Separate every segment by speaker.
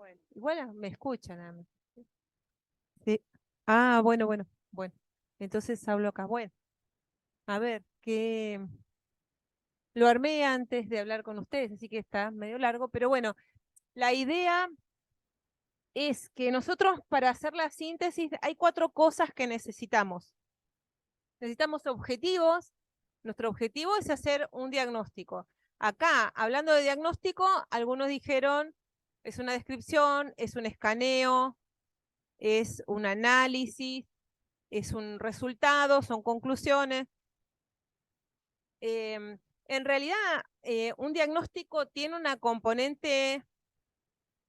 Speaker 1: Bueno, igual me escuchan a mí. Sí. Ah, bueno. Entonces hablo acá. Bueno, a ver, que lo armé antes de hablar con ustedes, así que está medio largo, pero bueno, la idea es que nosotros para hacer la síntesis hay 4 cosas que necesitamos. Necesitamos objetivos. Nuestro objetivo es hacer un diagnóstico. Acá, hablando de diagnóstico, algunos dijeron, es una descripción, es un escaneo, es un análisis, es un resultado, son conclusiones. En realidad, un diagnóstico tiene una componente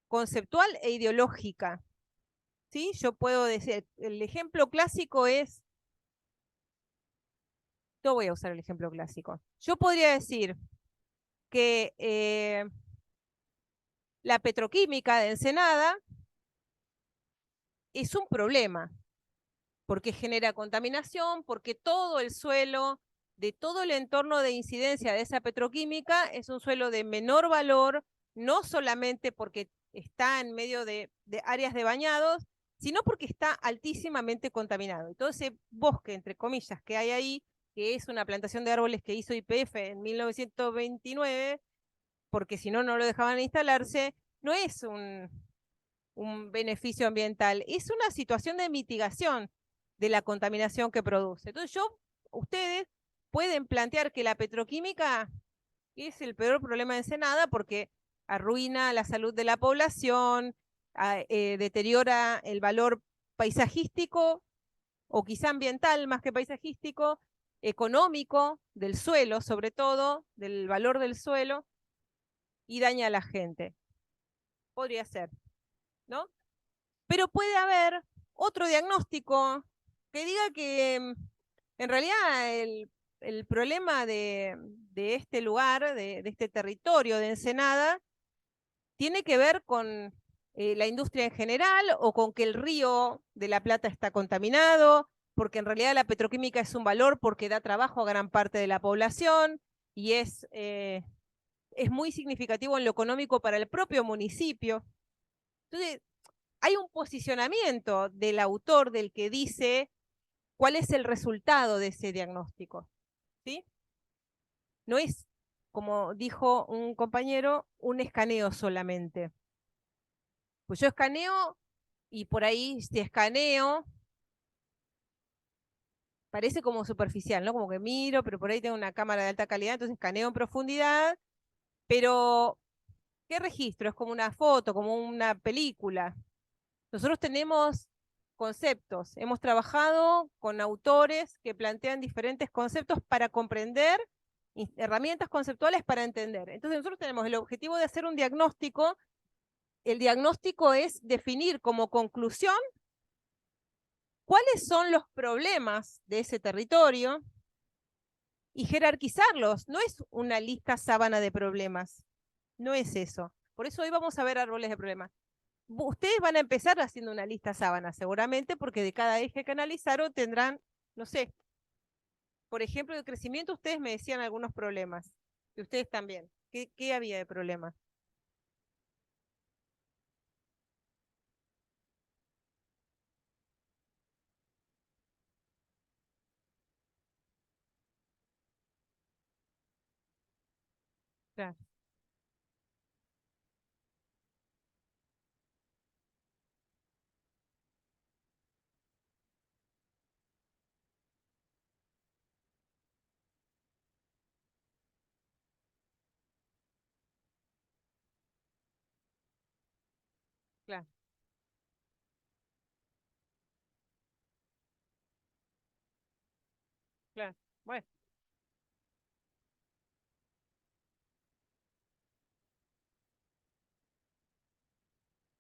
Speaker 1: conceptual e ideológica. ¿Sí? Yo puedo decir, el ejemplo clásico es, yo voy a usar el ejemplo clásico. Yo podría decir que la petroquímica de Ensenada es un problema, porque genera contaminación, porque todo el suelo de todo el entorno de incidencia de esa petroquímica es un suelo de menor valor, no solamente porque está en medio de áreas de bañados, sino porque está altísimamente contaminado. Y todo ese bosque, entre comillas, que hay ahí, que es una plantación de árboles que hizo YPF en 1929, porque si no, no lo dejaban instalarse, no es un beneficio ambiental, es una situación de mitigación de la contaminación que produce. Entonces ustedes pueden plantear que la petroquímica es el peor problema de Ensenada porque arruina la salud de la población, deteriora el valor paisajístico o quizá ambiental más que paisajístico, económico del suelo, sobre todo, del valor del suelo, y daña a la gente. Podría ser, ¿no? Pero puede haber otro diagnóstico que diga que en realidad el problema de este lugar, de este territorio de Ensenada, tiene que ver con la industria en general o con que el río de la Plata está contaminado, porque en realidad la petroquímica es un valor porque da trabajo a gran parte de la población y es muy significativo en lo económico para el propio municipio. Entonces, hay un posicionamiento del autor, del que dice cuál es el resultado de ese diagnóstico, ¿sí? No es, como dijo un compañero, un escaneo solamente. Pues yo escaneo y por ahí si escaneo parece como superficial, ¿no? Como que miro, pero por ahí tengo una cámara de alta calidad, entonces escaneo en profundidad, pero ¿qué registro? Es como una foto, como una película. Nosotros tenemos conceptos, hemos trabajado con autores que plantean diferentes conceptos para comprender, herramientas conceptuales para entender. Entonces nosotros tenemos el objetivo de hacer un diagnóstico. El diagnóstico es definir como conclusión cuáles son los problemas de ese territorio y jerarquizarlos. No es una lista sábana de problemas, no es eso. Por eso hoy vamos a ver árboles de problemas. Ustedes van a empezar haciendo una lista sábana, seguramente, porque de cada eje que analizaron tendrán, no sé, por ejemplo, de crecimiento, ustedes me decían algunos problemas, y ustedes también. ¿Qué había de problemas? Claro, claro, claro. Bueno,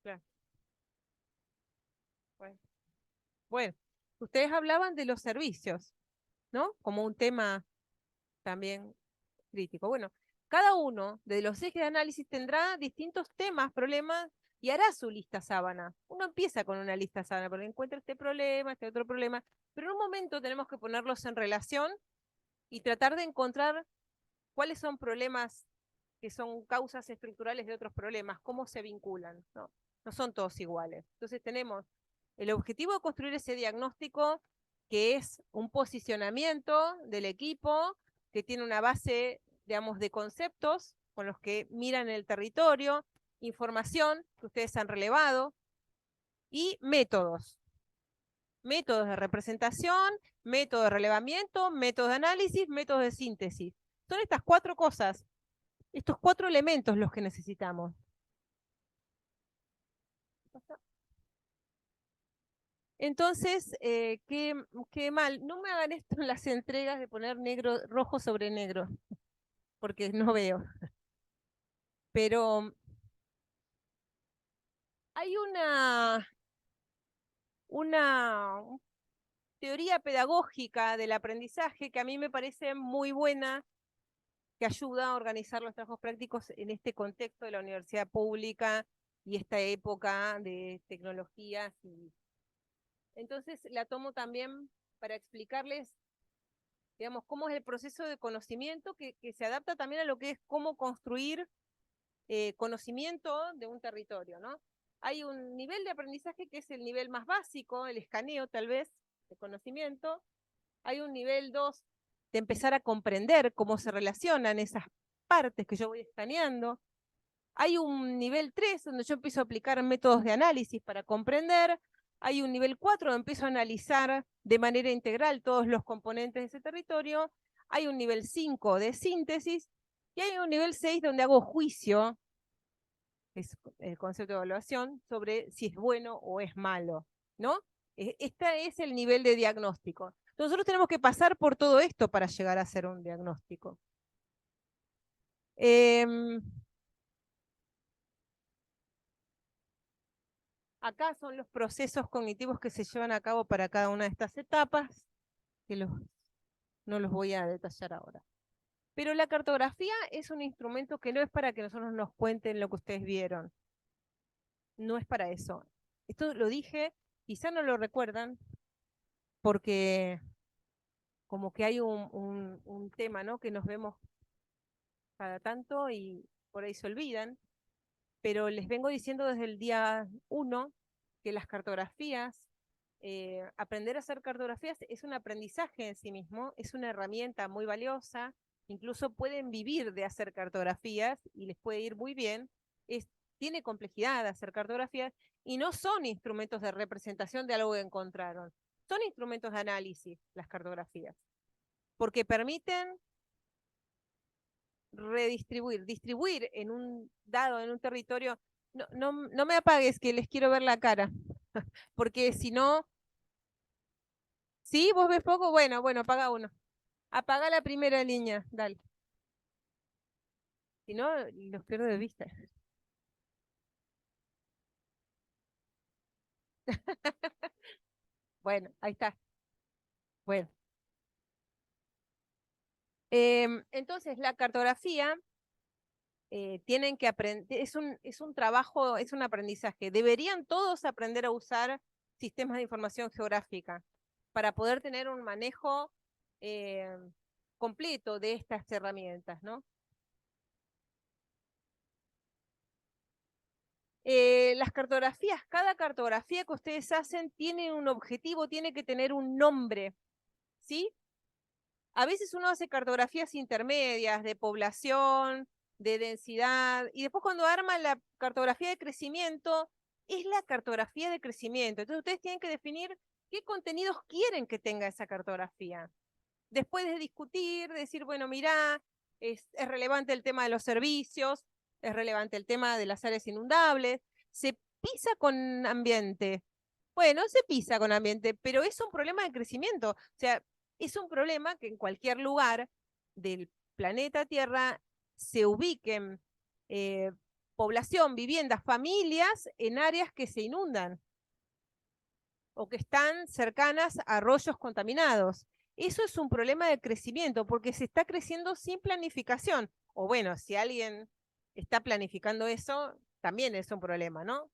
Speaker 1: claro, bueno. Bueno, ustedes hablaban de los servicios, ¿no? Como un tema también crítico. Bueno, cada uno de los ejes de análisis tendrá distintos temas, problemas, y hará su lista sábana. Uno empieza con una lista sábana, porque encuentra este problema, este otro problema, pero en un momento tenemos que ponerlos en relación y tratar de encontrar cuáles son problemas que son causas estructurales de otros problemas, cómo se vinculan, ¿no? no son todos iguales. Entonces tenemos el objetivo de construir ese diagnóstico, que es un posicionamiento del equipo, que tiene una base, digamos, de conceptos con los que miran el territorio, información que ustedes han relevado, y métodos. Métodos de representación, métodos de relevamiento, métodos de análisis, métodos de síntesis. Son estas 4 cosas, estos 4 elementos los que necesitamos. Entonces, qué mal. No me hagan esto en las entregas de poner negro, rojo sobre negro, porque no veo. Pero hay una teoría pedagógica del aprendizaje que a mí me parece muy buena, que ayuda a organizar los trabajos prácticos en este contexto de la universidad pública y esta época de tecnologías. Entonces la tomo también para explicarles, digamos, cómo es el proceso de conocimiento que se adapta también a lo que es cómo construir conocimiento de un territorio, ¿no? Hay un nivel de aprendizaje que es el nivel más básico, el escaneo tal vez, de conocimiento. Hay un nivel 2 de empezar a comprender cómo se relacionan esas partes que yo voy escaneando. Hay un nivel 3 donde yo empiezo a aplicar métodos de análisis para comprender. Hay un nivel 4 donde empiezo a analizar de manera integral todos los componentes de ese territorio. Hay un nivel 5 de síntesis y hay un nivel 6 donde hago juicio, es el concepto de evaluación, sobre si es bueno o es malo, ¿no? Este es el nivel de diagnóstico. Nosotros tenemos que pasar por todo esto para llegar a hacer un diagnóstico. Acá son los procesos cognitivos que se llevan a cabo para cada una de estas etapas, que no los voy a detallar ahora. Pero la cartografía es un instrumento que no es para que nosotros nos cuenten lo que ustedes vieron. No es para eso. Esto lo dije, quizá no lo recuerdan, porque como que hay un tema, ¿no? Que nos vemos cada tanto y por ahí se olvidan, pero les vengo diciendo desde el día 1 que las cartografías, aprender a hacer cartografías es un aprendizaje en sí mismo, es una herramienta muy valiosa, incluso pueden vivir de hacer cartografías y les puede ir muy bien, tiene complejidad hacer cartografías y no son instrumentos de representación de algo que encontraron, son instrumentos de análisis las cartografías, porque permiten distribuir en un dado, en un territorio. No me apagues, que les quiero ver la cara, porque si no, ¿sí? ¿Vos ves poco? Bueno, apaga uno. Apaga la primera línea, dale. Si no, los pierdo de vista. Bueno, ahí está. Bueno. Entonces, la cartografía tienen que aprender, es un trabajo, es un aprendizaje. Deberían todos aprender a usar sistemas de información geográfica para poder tener un manejo eh, completo de estas herramientas, ¿no? Las cartografías, cada cartografía que ustedes hacen tiene un objetivo, tiene que tener un nombre, ¿sí? A veces uno hace cartografías intermedias de población, de densidad, y después cuando arma la cartografía de crecimiento, es la cartografía de crecimiento. Entonces ustedes tienen que definir qué contenidos quieren que tenga esa cartografía. Después de discutir, decir, bueno, mirá, es relevante el tema de los servicios, es relevante el tema de las áreas inundables, se pisa con ambiente. Bueno, se pisa con ambiente, pero es un problema de crecimiento. O sea, es un problema que en cualquier lugar del planeta Tierra se ubiquen población, viviendas, familias en áreas que se inundan o que están cercanas a arroyos contaminados. Eso es un problema de crecimiento porque se está creciendo sin planificación. O bueno, si alguien está planificando eso, también es un problema, ¿no?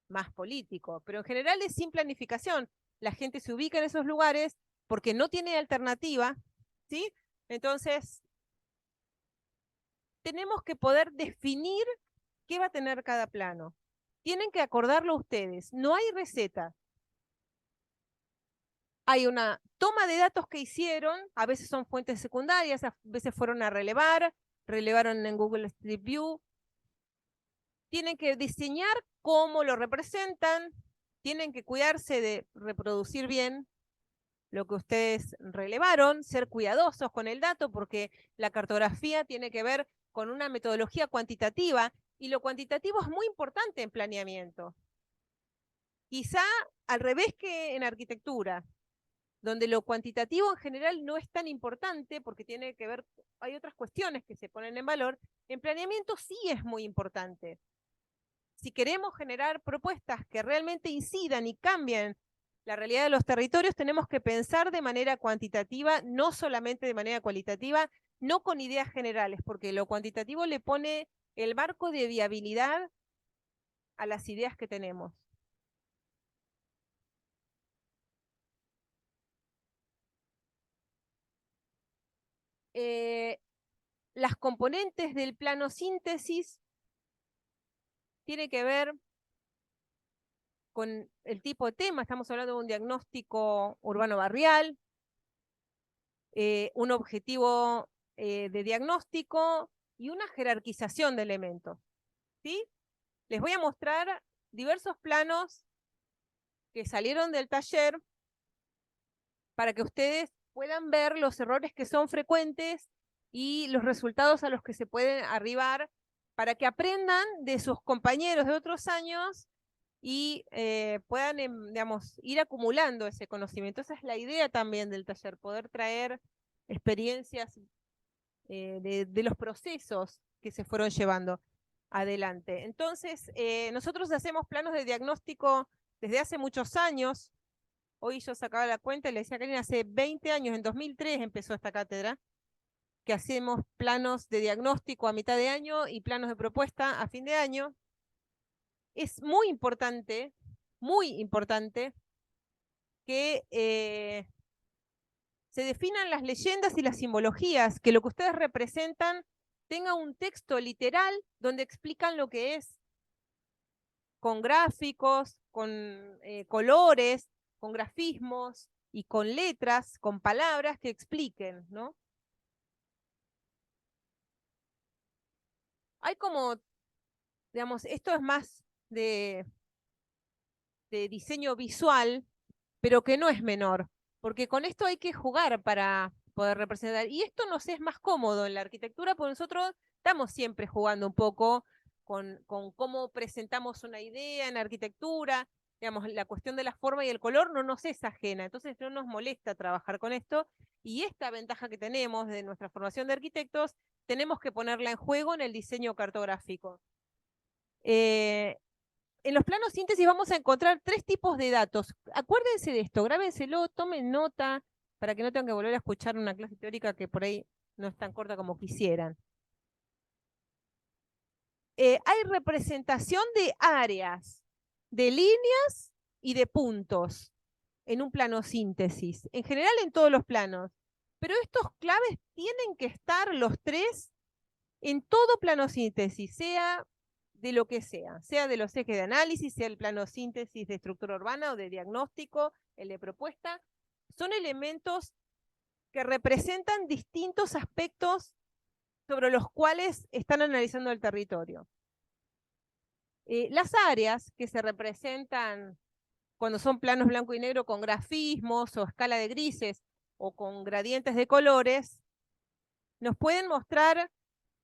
Speaker 1: Más político, pero en general es sin planificación. La gente se ubica en esos lugares porque no tiene alternativa, ¿sí? Entonces, tenemos que poder definir qué va a tener cada plano. tienen que acordarlo ustedes. No hay receta. Hay una toma de datos que hicieron, a veces son fuentes secundarias, a veces fueron a relevaron en Google Street View. Tienen que diseñar cómo lo representan, tienen que cuidarse de reproducir bien lo que ustedes relevaron, ser cuidadosos con el dato, porque la cartografía tiene que ver con una metodología cuantitativa, y lo cuantitativo es muy importante en planeamiento. Quizá al revés que en arquitectura, donde lo cuantitativo en general no es tan importante porque tiene que ver, hay otras cuestiones que se ponen en valor, en planeamiento sí es muy importante. Si queremos generar propuestas que realmente incidan y cambien la realidad de los territorios, tenemos que pensar de manera cuantitativa, no solamente de manera cualitativa, no con ideas generales, porque lo cuantitativo le pone el marco de viabilidad a las ideas que tenemos. Las componentes del plano síntesis tiene que ver con el tipo de tema. Estamos hablando de un diagnóstico urbano barrial, un objetivo de diagnóstico y una jerarquización de elementos. ¿Sí? Les voy a mostrar diversos planos que salieron del taller para que ustedes puedan ver los errores que son frecuentes y los resultados a los que se pueden arribar, para que aprendan de sus compañeros de otros años y puedan, digamos, ir acumulando ese conocimiento. Esa es la idea también del taller, poder traer experiencias de los procesos que se fueron llevando adelante. Entonces, nosotros hacemos planos de diagnóstico desde hace muchos años. Hoy yo sacaba la cuenta y le decía a Karina, hace 20 años, en 2003 empezó esta cátedra, que hacemos planos de diagnóstico a mitad de año y planos de propuesta a fin de año. Es muy importante que se definan las leyendas y las simbologías, que lo que ustedes representan tenga un texto literal donde explican lo que es, con gráficos, con colores, con grafismos y con letras, con palabras que expliquen, ¿no? Hay como, digamos, esto es más de diseño visual, pero que no es menor, porque con esto hay que jugar para poder representar. Y esto nos es más cómodo en la arquitectura, porque nosotros estamos siempre jugando un poco con cómo presentamos una idea en arquitectura. Digamos, la cuestión de la forma y el color no nos es ajena, entonces no nos molesta trabajar con esto. Y esta ventaja que tenemos de nuestra formación de arquitectos, tenemos que ponerla en juego en el diseño cartográfico. En los planos síntesis vamos a encontrar 3 tipos de datos. Acuérdense de esto, grábenselo, tomen nota, para que no tengan que volver a escuchar una clase teórica que por ahí no es tan corta como quisieran. Hay representación de áreas, de líneas y de puntos en un plano síntesis, en general en todos los planos. Pero estos claves tienen que estar los 3 en todo plano síntesis, sea de lo que sea de los ejes de análisis, sea el plano síntesis de estructura urbana o de diagnóstico, el de propuesta, son elementos que representan distintos aspectos sobre los cuales están analizando el territorio. Las áreas que se representan cuando son planos blanco y negro con grafismos o escala de grises o con gradientes de colores, nos pueden mostrar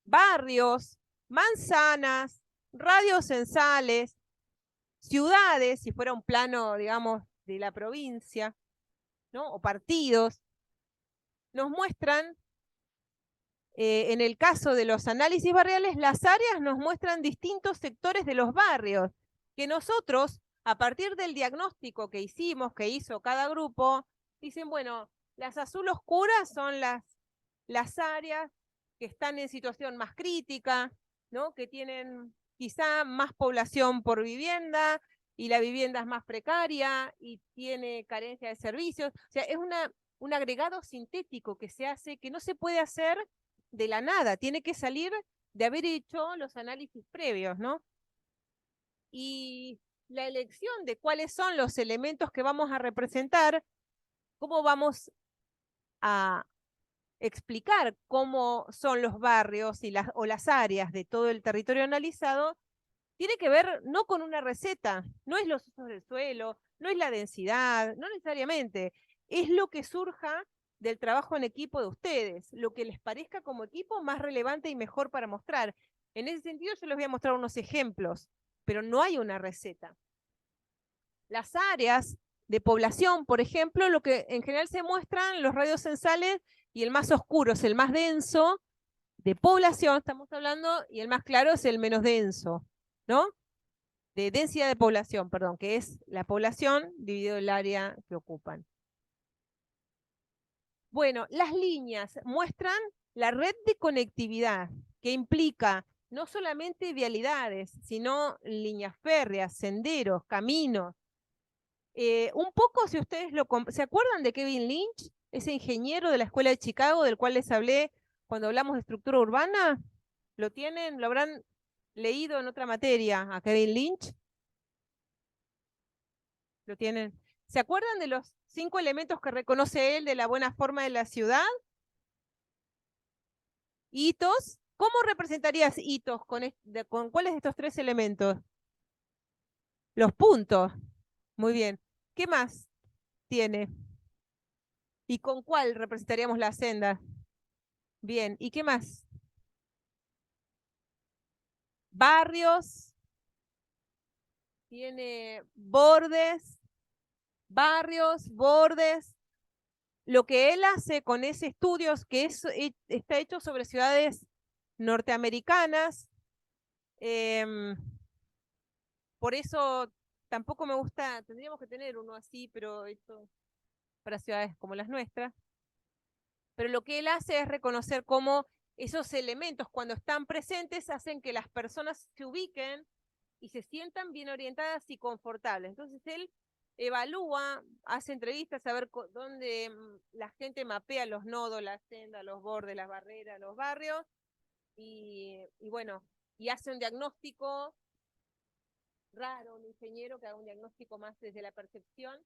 Speaker 1: barrios, manzanas, radios censales, ciudades, si fuera un plano, digamos, de la provincia, ¿no? O partidos. Nos muestran, en el caso de los análisis barriales, las áreas nos muestran distintos sectores de los barrios, que nosotros, a partir del diagnóstico que hicimos, que hizo cada grupo, dicen, bueno, las azul oscuras son las áreas que están en situación más crítica, ¿no? Que tienen quizá más población por vivienda y la vivienda es más precaria y tiene carencia de servicios. O sea, es un agregado sintético que se hace, que no se puede hacer de la nada, tiene que salir de haber hecho los análisis previos, ¿no? y la elección de cuáles son los elementos que vamos a representar, cómo vamos a explicar cómo son los barrios y o las áreas de todo el territorio analizado, tiene que ver no con una receta, no es los usos del suelo, no es la densidad, no necesariamente, es lo que surja del trabajo en equipo de ustedes, lo que les parezca como equipo más relevante y mejor para mostrar. En ese sentido yo les voy a mostrar unos ejemplos, pero no hay una receta. Las áreas de población, por ejemplo, lo que en general se muestran los radios censales, y el más oscuro es el más denso de población, estamos hablando, y el más claro es el menos denso, ¿no? De densidad de población, perdón, que es la población dividido el área que ocupan. Bueno, las líneas muestran la red de conectividad, que implica no solamente vialidades, sino líneas férreas, senderos, caminos. Un poco, si ustedes ¿se acuerdan de Kevin Lynch, ese ingeniero de la Escuela de Chicago, del cual les hablé cuando hablamos de estructura urbana? ¿Lo tienen? ¿Lo habrán leído en otra materia a Kevin Lynch? ¿Lo tienen? ¿Se acuerdan de los 5 elementos que reconoce él de la buena forma de la ciudad? Hitos. ¿Cómo representarías hitos con cuáles de estos 3 elementos? Los puntos. Muy bien. ¿Qué más tiene? ¿Y con cuál representaríamos la senda? Bien. ¿Y qué más? Barrios. Tiene bordes. Barrios, bordes. Lo que él hace con ese estudio, que está hecho sobre ciudades norteamericanas, por eso tampoco me gusta, tendríamos que tener uno así, pero esto para ciudades como las nuestras. Pero lo que él hace es reconocer cómo esos elementos, cuando están presentes, hacen que las personas se ubiquen y se sientan bien orientadas y confortables. Entonces él evalúa, hace entrevistas a ver dónde la gente mapea los nodos, la senda, los bordes, las barreras, los barrios, y bueno, y hace un diagnóstico raro, un ingeniero que haga un diagnóstico más desde la percepción,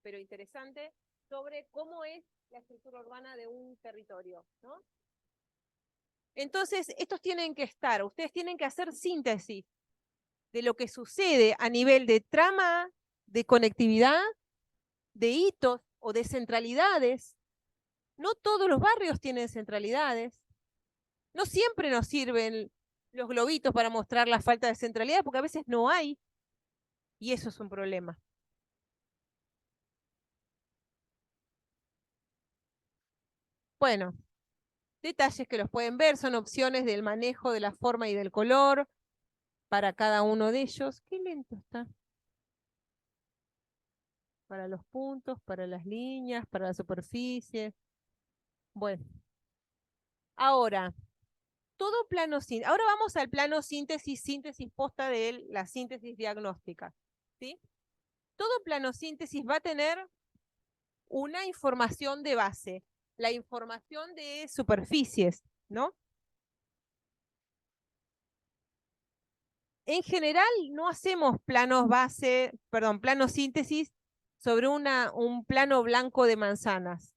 Speaker 1: pero interesante, sobre cómo es la estructura urbana de un territorio, ¿no? Entonces, estos tienen que estar, ustedes tienen que hacer síntesis de lo que sucede a nivel de trama, de conectividad, de hitos o de centralidades. No todos los barrios tienen centralidades. No siempre nos sirven los globitos para mostrar la falta de centralidad, porque a veces no hay, y eso es un problema. Bueno, detalles que los pueden ver, son opciones del manejo de la forma y del color para cada uno de ellos. Qué lento está. Para los puntos, para las líneas, para la superficie. Bueno, ahora, todo plano síntesis. Ahora vamos al plano síntesis, síntesis posta de la síntesis diagnóstica, ¿sí? Todo plano síntesis va a tener una información de base, la información de superficies, ¿no? En general no hacemos planos planos síntesis sobre un plano blanco de manzanas.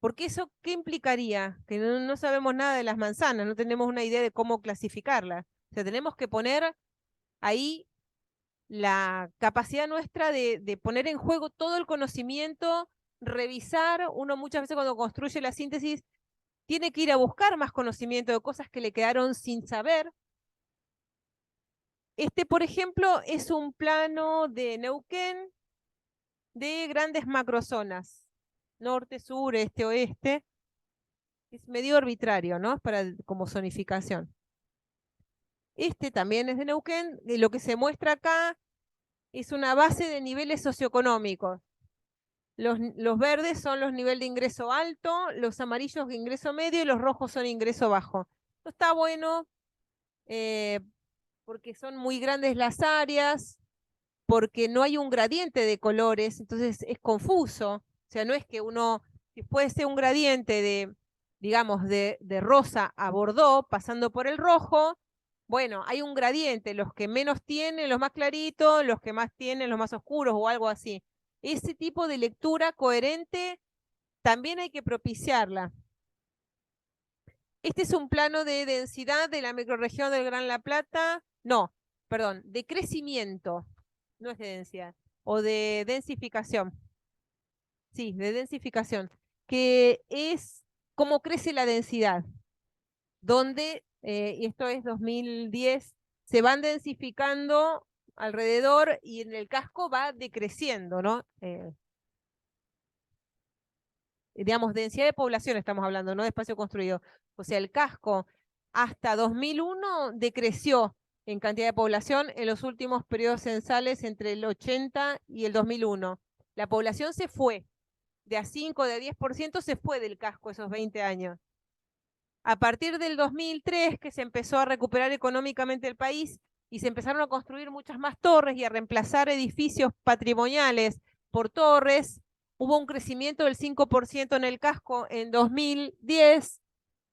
Speaker 1: Porque eso, ¿qué implicaría? Que no sabemos nada de las manzanas, no tenemos una idea de cómo clasificarlas. O sea, tenemos que poner ahí la capacidad nuestra de poner en juego todo el conocimiento, revisar. Uno muchas veces cuando construye la síntesis tiene que ir a buscar más conocimiento de cosas que le quedaron sin saber. Este, por ejemplo, es un plano de Neuquén de grandes macrozonas, norte, sur, este, oeste. Es medio arbitrario, ¿no? Como zonificación. Este también es de Neuquén, y lo que se muestra acá es una base de niveles socioeconómicos. Los verdes son los niveles de ingreso alto, los amarillos de ingreso medio y los rojos son ingreso bajo. Esto está bueno porque son muy grandes las áreas, porque no hay un gradiente de colores, entonces es confuso. O sea, no es que puede ser un gradiente digamos, de rosa a bordó, pasando por el rojo, Bueno, hay un gradiente, los que menos tienen, los más claritos, los que más tienen, los más oscuros o algo así. Ese tipo de lectura coherente también hay que propiciarla. Este es un plano de densidad de la microrregión del Gran La Plata. No, perdón, de crecimiento, no es de densidad, o de densificación. Sí, de densificación, que es cómo crece la densidad, donde, y esto es 2010, se van densificando alrededor y en el casco va decreciendo, ¿no? Digamos, densidad de población estamos hablando, no de espacio construido. O sea, el casco hasta 2001 decreció en cantidad de población en los últimos periodos censales entre el 80 y el 2001. La población se fue, de a 5, de a 10% se fue del casco esos 20 años. A partir del 2003, que se empezó a recuperar económicamente el país y se empezaron a construir muchas más torres y a reemplazar edificios patrimoniales por torres, hubo un crecimiento del 5% en el casco en 2010,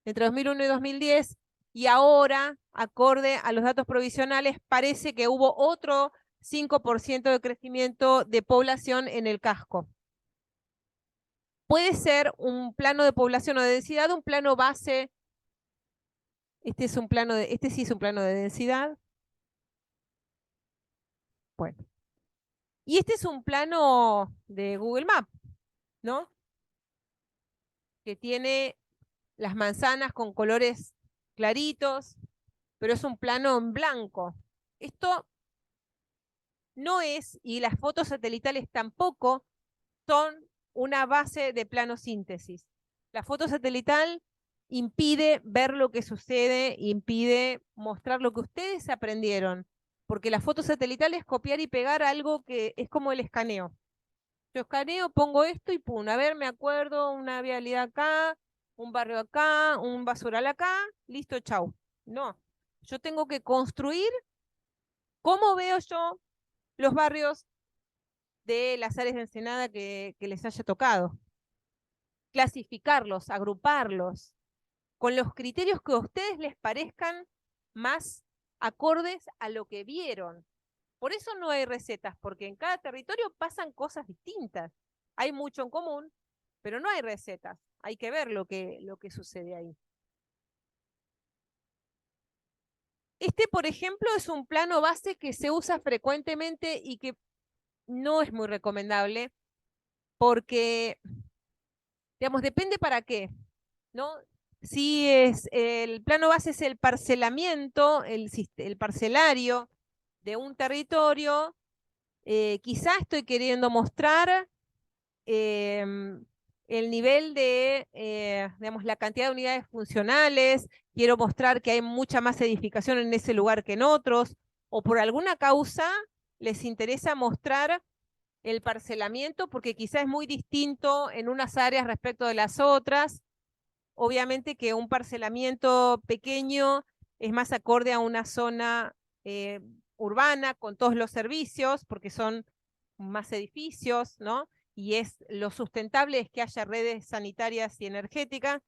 Speaker 1: entre 2001 y 2010, y ahora, acorde a los datos provisionales, parece que hubo otro 5% de crecimiento de población en el casco. Puede ser un plano de población o de densidad, un plano base. Este sí es un plano de densidad. Bueno. Y este es un plano de Google Maps, ¿no? Que tiene las manzanas con colores claritos, pero es un plano en blanco. Esto no es, y las fotos satelitales tampoco, son una base de plano síntesis. La foto satelital impide ver lo que sucede, impide mostrar lo que ustedes aprendieron, porque la foto satelital es copiar y pegar algo que es como el escaneo. Yo escaneo, pongo esto y pum, a ver, me acuerdo, una vialidad acá, un barrio acá, un basural acá, listo, chau. No, yo tengo que construir cómo veo yo los barrios de las áreas de Ensenada que les haya tocado. Clasificarlos, agruparlos, con los criterios que a ustedes les parezcan más acordes a lo que vieron. Por eso no hay recetas, porque en cada territorio pasan cosas distintas. Hay mucho en común, pero no hay recetas. Hay que ver lo que sucede ahí. Este, por ejemplo, es un plano base que se usa frecuentemente y que no es muy recomendable porque, digamos, depende para qué, ¿no? Si es, el plano base es el parcelamiento, el parcelario de un territorio, quizá estoy queriendo mostrar el nivel de, digamos, la cantidad de unidades funcionales, quiero mostrar que hay mucha más edificación en ese lugar que en otros, o por alguna causa les interesa mostrar el parcelamiento porque quizá es muy distinto en unas áreas respecto de las otras. Obviamente que un parcelamiento pequeño es más acorde a una zona eh, urbana con todos los servicios, porque son más edificios, ¿no? Y es lo sustentable es que haya redes sanitarias y energéticas,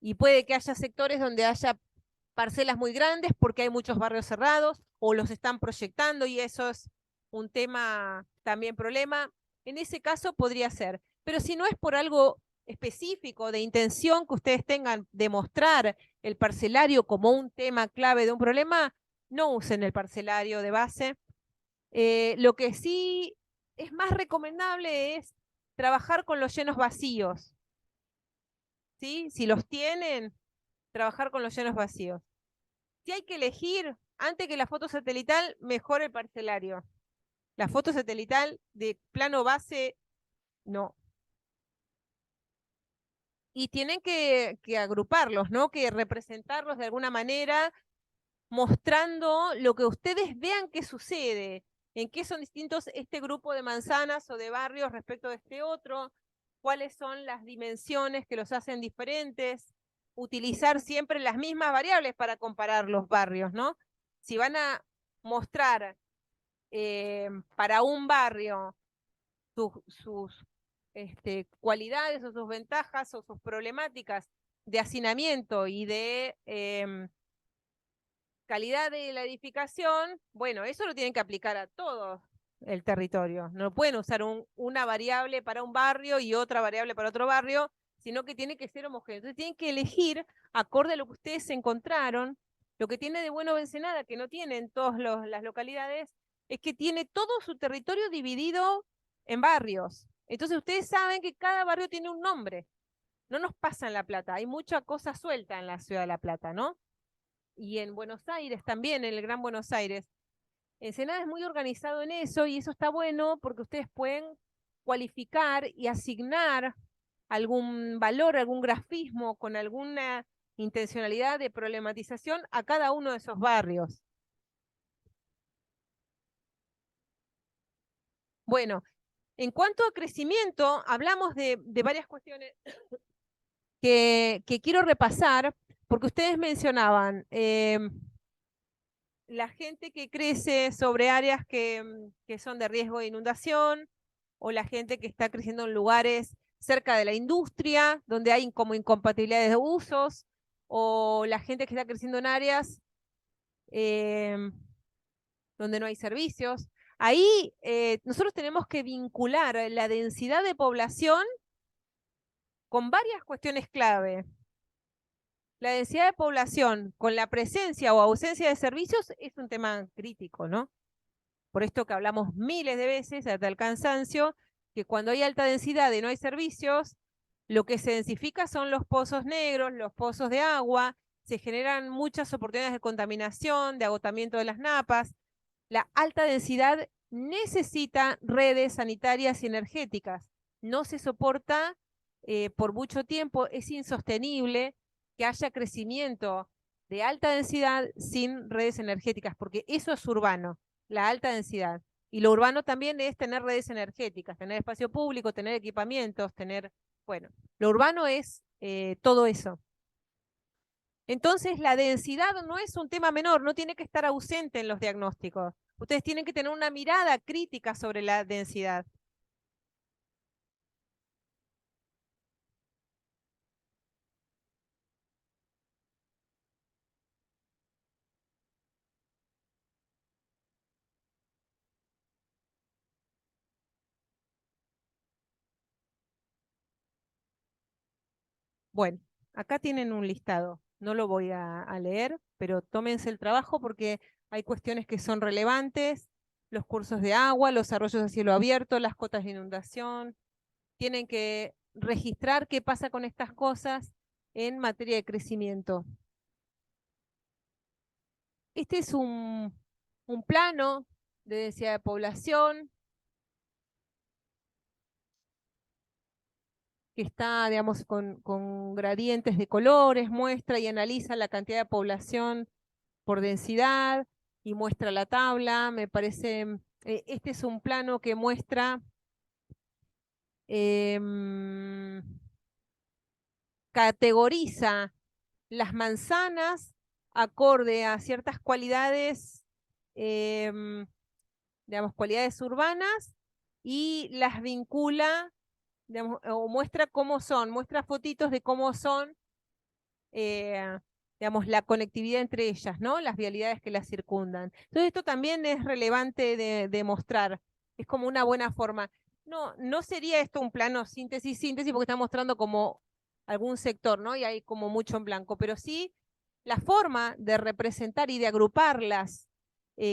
Speaker 1: y puede que haya sectores donde haya parcelas muy grandes porque hay muchos barrios cerrados o los están proyectando y eso es un tema también problema. En ese caso podría ser, pero si no es por algo específico de intención que ustedes tengan de mostrar el parcelario como un tema clave de un problema, no usen el parcelario de base. Lo que sí es más recomendable es trabajar con los llenos vacíos, ¿sí? Si los tienen, trabajar con los llenos vacíos. Si hay que elegir, antes que la foto satelital, mejor el parcelario. La foto satelital de plano base, no. Y tienen que agruparlos, ¿no? Que representarlos de alguna manera, mostrando lo que ustedes vean que sucede, en qué son distintos este grupo de manzanas o de barrios respecto de este otro, cuáles son las dimensiones que los hacen diferentes, utilizar siempre las mismas variables para comparar los barrios, ¿no? Si van a mostrar para un barrio sus cualidades o sus ventajas o sus problemáticas de hacinamiento y de calidad de la edificación, bueno, eso lo tienen que aplicar a todo el territorio. No pueden usar una variable para un barrio y otra variable para otro barrio, sino que tiene que ser homogéneo. Entonces tienen que elegir, acorde a lo que ustedes encontraron. Lo que tiene de bueno Ensenada, que no tienen todas las localidades, es que tiene todo su territorio dividido en barrios. Entonces ustedes saben que cada barrio tiene un nombre. No nos pasa en La Plata, hay mucha cosa suelta en la ciudad de La Plata, ¿no? Y en Buenos Aires también, en el Gran Buenos Aires. Ensenada es muy organizado en eso y eso está bueno porque ustedes pueden cualificar y asignar algún valor, algún grafismo con alguna intencionalidad de problematización a cada uno de esos barrios. Bueno, en cuanto a crecimiento, hablamos de varias cuestiones que quiero repasar, porque ustedes mencionaban la gente que crece sobre áreas que son de riesgo de inundación, o la gente que está creciendo en lugares cerca de la industria, donde hay como incompatibilidades de usos, o la gente que está creciendo en áreas eh, donde no hay servicios. Ahí nosotros tenemos que vincular la densidad de población con varias cuestiones clave. La densidad de población con la presencia o ausencia de servicios es un tema crítico, ¿no? Por esto que hablamos miles de veces hasta el cansancio, que cuando hay alta densidad y no hay servicios, lo que se densifica son los pozos negros, los pozos de agua, se generan muchas oportunidades de contaminación, de agotamiento de las napas. La alta densidad necesita redes sanitarias y energéticas. No se soporta por mucho tiempo, es insostenible que haya crecimiento de alta densidad sin redes energéticas, porque eso es urbano, la alta densidad. Y lo urbano también es tener redes energéticas, tener espacio público, tener equipamientos, tener, bueno, lo urbano es todo eso. Entonces, la densidad no es un tema menor, no tiene que estar ausente en los diagnósticos. Ustedes tienen que tener una mirada crítica sobre la densidad. Bueno, acá tienen un listado. No lo voy a leer, pero tómense el trabajo porque hay cuestiones que son relevantes. Los cursos de agua, los arroyos a cielo abierto, las cotas de inundación. Tienen que registrar qué pasa con estas cosas en materia de crecimiento. Este es un plano de densidad de población que está, digamos, con gradientes de colores, muestra y analiza la cantidad de población por densidad y muestra la tabla. Me parece, este es un plano que muestra, categoriza las manzanas acorde a ciertas cualidades, digamos, cualidades urbanas y las vincula, digamos, o muestra cómo son, muestra fotitos de cómo son, eh, digamos, la conectividad entre ellas, ¿no? Las vialidades que las circundan. Entonces esto también es relevante de mostrar, es como una buena forma. No, no sería esto un plano síntesis, porque está mostrando como algún sector, ¿no? Y hay como mucho en blanco, pero sí la forma de representar y de agruparlas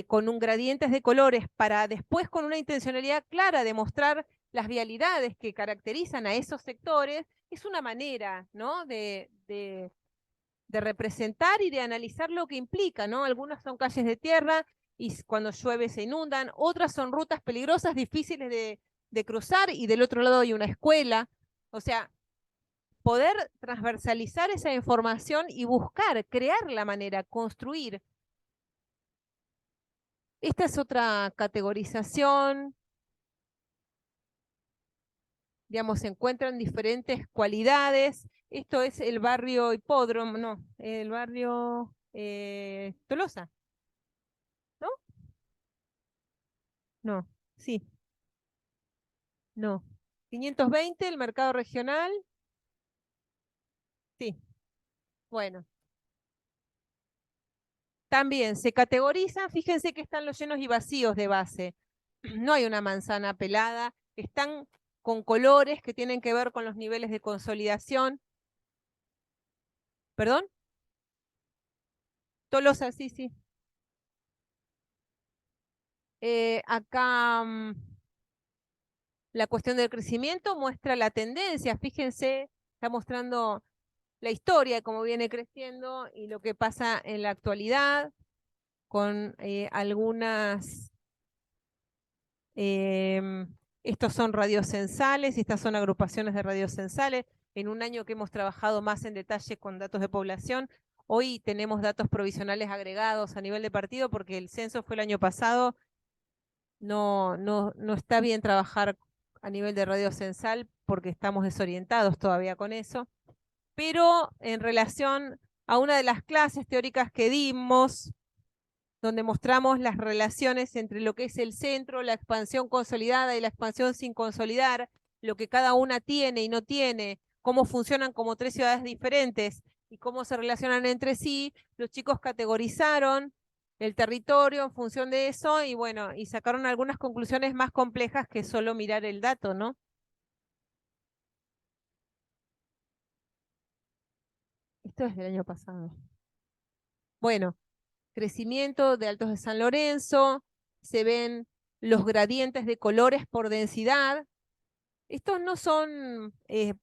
Speaker 1: con un gradientes de colores para después con una intencionalidad clara de mostrar las vialidades que caracterizan a esos sectores, es una manera, ¿no? de representar y de analizar lo que implica, ¿no? Algunas son calles de tierra y cuando llueve se inundan, otras son rutas peligrosas, difíciles de cruzar y del otro lado hay una escuela. O sea, poder transversalizar esa información y buscar, crear la manera, construir. Esta es otra categorización, digamos, se encuentran diferentes cualidades. Esto es el barrio Hipódromo, no, el barrio Tolosa, ¿no? No, sí, no. 520, el mercado regional, sí, bueno. también se categorizan, fíjense que están los llenos y vacíos de base. No hay una manzana pelada, están con colores que tienen que ver con los niveles de consolidación. ¿Perdón? Tolosa, sí, sí. Acá la cuestión del crecimiento muestra la tendencia, fíjense, está mostrando la historia de cómo viene creciendo y lo que pasa en la actualidad con algunas, estos son radiocensales y estas son agrupaciones de radiocensales. En un año que hemos trabajado más en detalle con datos de población, hoy tenemos datos provisionales agregados a nivel de partido porque el censo fue el año pasado. No está bien trabajar a nivel de radiocensal porque estamos desorientados todavía con eso. Pero en relación a una de las clases teóricas que dimos, donde mostramos las relaciones entre lo que es el centro, la expansión consolidada y la expansión sin consolidar, lo que cada una tiene y no tiene, cómo funcionan como tres ciudades diferentes y cómo se relacionan entre sí, los chicos categorizaron el territorio en función de eso y bueno, y sacaron algunas conclusiones más complejas que solo mirar el dato, ¿no? Esto es del año pasado. Bueno, crecimiento de Altos de San Lorenzo, se ven los gradientes de colores por densidad. Estos no son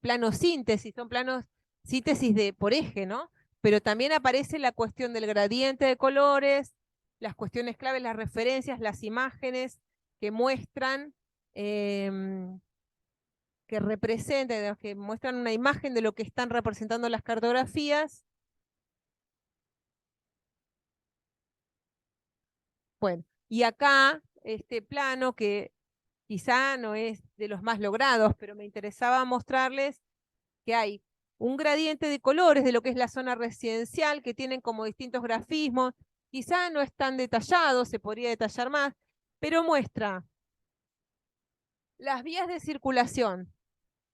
Speaker 1: planos síntesis, son planos síntesis por eje, ¿no? Pero también aparece la cuestión del gradiente de colores, las cuestiones claves, las referencias, las imágenes que muestran, que representan, que muestran una imagen de lo que están representando las cartografías. Bueno, y acá este plano que quizá no es de los más logrados, pero me interesaba mostrarles que hay un gradiente de colores de lo que es la zona residencial, que tienen como distintos grafismos, quizá no es tan detallado, se podría detallar más, pero muestra las vías de circulación,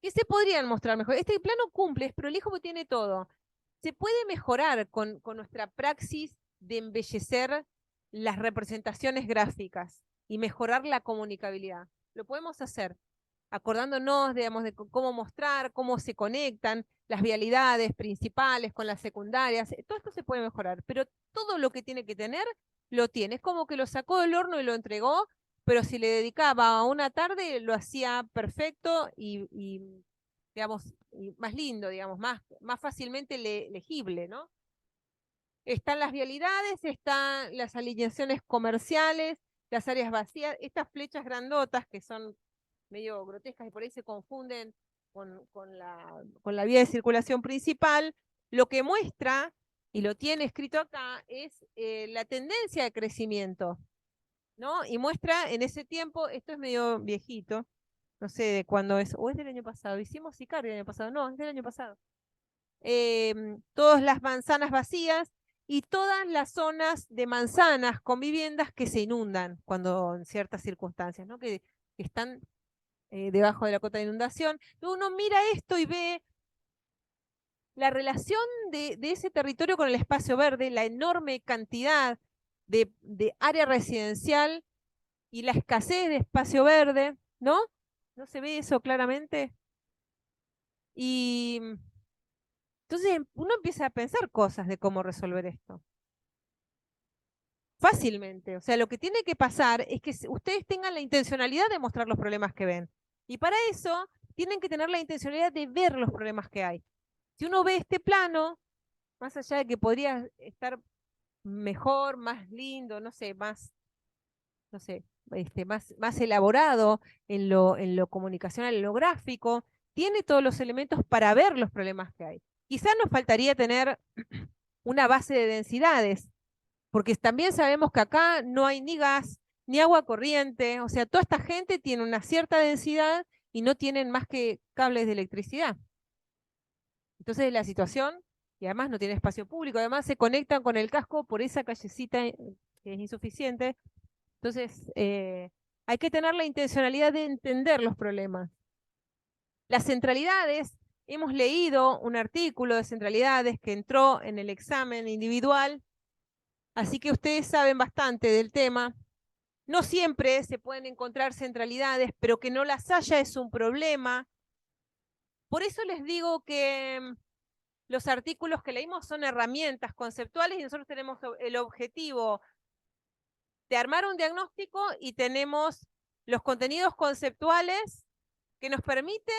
Speaker 1: que se podrían mostrar mejor. Este plano cumple, es prolijo porque tiene todo. Se puede mejorar con nuestra praxis de embellecer las representaciones gráficas y mejorar la comunicabilidad. Lo podemos hacer acordándonos, digamos, de cómo mostrar, cómo se conectan las vialidades principales con las secundarias. Todo esto se puede mejorar, pero todo lo que tiene que tener, lo tiene. Es como que lo sacó del horno y lo entregó, pero si le dedicaba una tarde, lo hacía perfecto y digamos, y más lindo, digamos, más fácilmente legible, ¿no? Están las vialidades, están las alineaciones comerciales, las áreas vacías, estas flechas grandotas que son medio grotescas y por ahí se confunden con la vía de circulación principal, lo que muestra, y lo tiene escrito acá, es la tendencia de crecimiento, ¿no? Y muestra en ese tiempo, esto es medio viejito, no sé de cuándo es, o es del año pasado, hicimos Sicario el año pasado, no, es del año pasado. Todas las manzanas vacías y todas las zonas de manzanas con viviendas que se inundan cuando en ciertas circunstancias, ¿no? Que están debajo de la cota de inundación. Uno mira esto y ve la relación de ese territorio con el espacio verde, la enorme cantidad de área residencial y la escasez de espacio verde, ¿no? ¿No se ve eso claramente? Y entonces uno empieza a pensar cosas de cómo resolver esto. Fácilmente. O sea, lo que tiene que pasar es que ustedes tengan la intencionalidad de mostrar los problemas que ven. Y para eso tienen que tener la intencionalidad de ver los problemas que hay. Si uno ve este plano, más allá de que podría estar mejor, más lindo, no sé, no sé, más elaborado en lo comunicacional, en lo gráfico, tiene todos los elementos para ver los problemas que hay. Quizás nos faltaría tener una base de densidades, porque también sabemos que acá no hay ni gas, ni agua corriente, o sea, toda esta gente tiene una cierta densidad y no tienen más que cables de electricidad. Entonces la situación, y además no tiene espacio público, además se conectan con el casco por esa callecita que es insuficiente. Entonces hay que tener la intencionalidad de entender los problemas. Las centralidades, hemos leído un artículo de centralidades que entró en el examen individual Así que ustedes saben bastante del tema. No siempre se pueden encontrar centralidades, pero que no las haya es un problema. Por eso les digo que los artículos que leímos son herramientas conceptuales y nosotros tenemos el objetivo de armar un diagnóstico y tenemos los contenidos conceptuales que nos permiten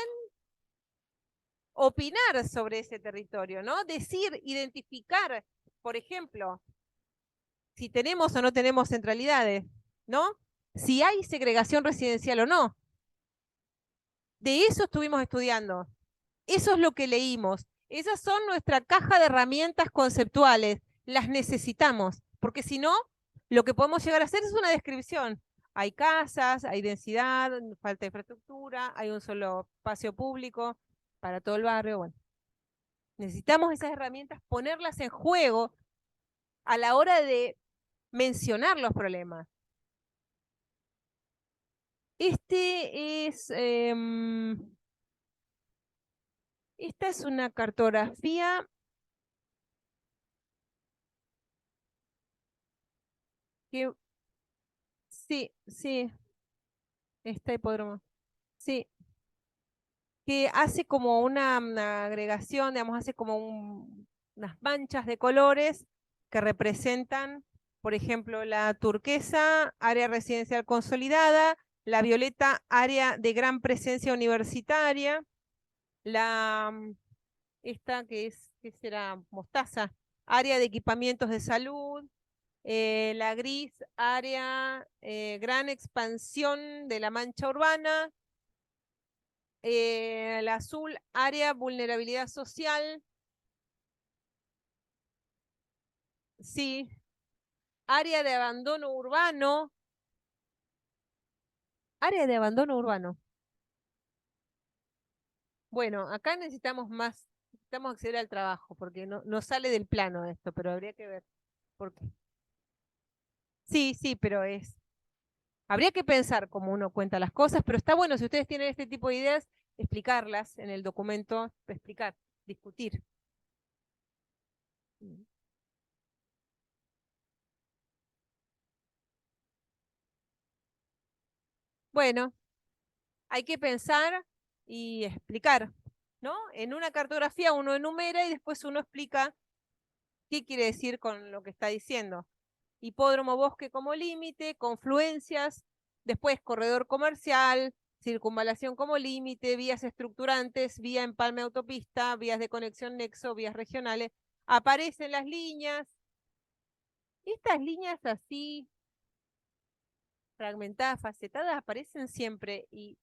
Speaker 1: opinar sobre ese territorio, ¿no? Decir, identificar, por ejemplo, si tenemos o no tenemos centralidades, ¿no? Si hay segregación residencial o no. De eso estuvimos estudiando. Eso es lo que leímos. Esas son nuestra caja de herramientas conceptuales. Las necesitamos, porque si no, lo que podemos llegar a hacer es una descripción. Hay casas, hay densidad, falta de infraestructura, hay un solo espacio público para todo el barrio. Bueno, necesitamos esas herramientas, ponerlas en juego a la hora de mencionar los problemas. Esta es una cartografía que, sí, sí, está hipódromo. Sí, que hace como una agregación, digamos, hace como unas manchas de colores que representan, por ejemplo, la turquesa, área residencial consolidada, la violeta, área de gran presencia universitaria, esta que será mostaza, área de equipamientos de salud, la gris, área, gran expansión de la mancha urbana, el azul, área, vulnerabilidad social, sí, área de abandono urbano, área de abandono urbano. Bueno, acá necesitamos más, necesitamos acceder al trabajo, porque no sale del plano esto, pero habría que ver por qué. Sí, sí, pero habría que pensar cómo uno cuenta las cosas, pero está bueno si ustedes tienen este tipo de ideas, explicarlas en el documento, explicar, discutir. Bueno, hay que pensar y explicar, ¿no? En una cartografía uno enumera y después uno explica qué quiere decir con lo que está diciendo. Hipódromo, bosque como límite, confluencias, después corredor comercial, circunvalación como límite, vías estructurantes, vía empalme autopista, vías de conexión nexo, vías regionales. Aparecen las líneas. Estas líneas así, fragmentadas, facetadas, aparecen siempre y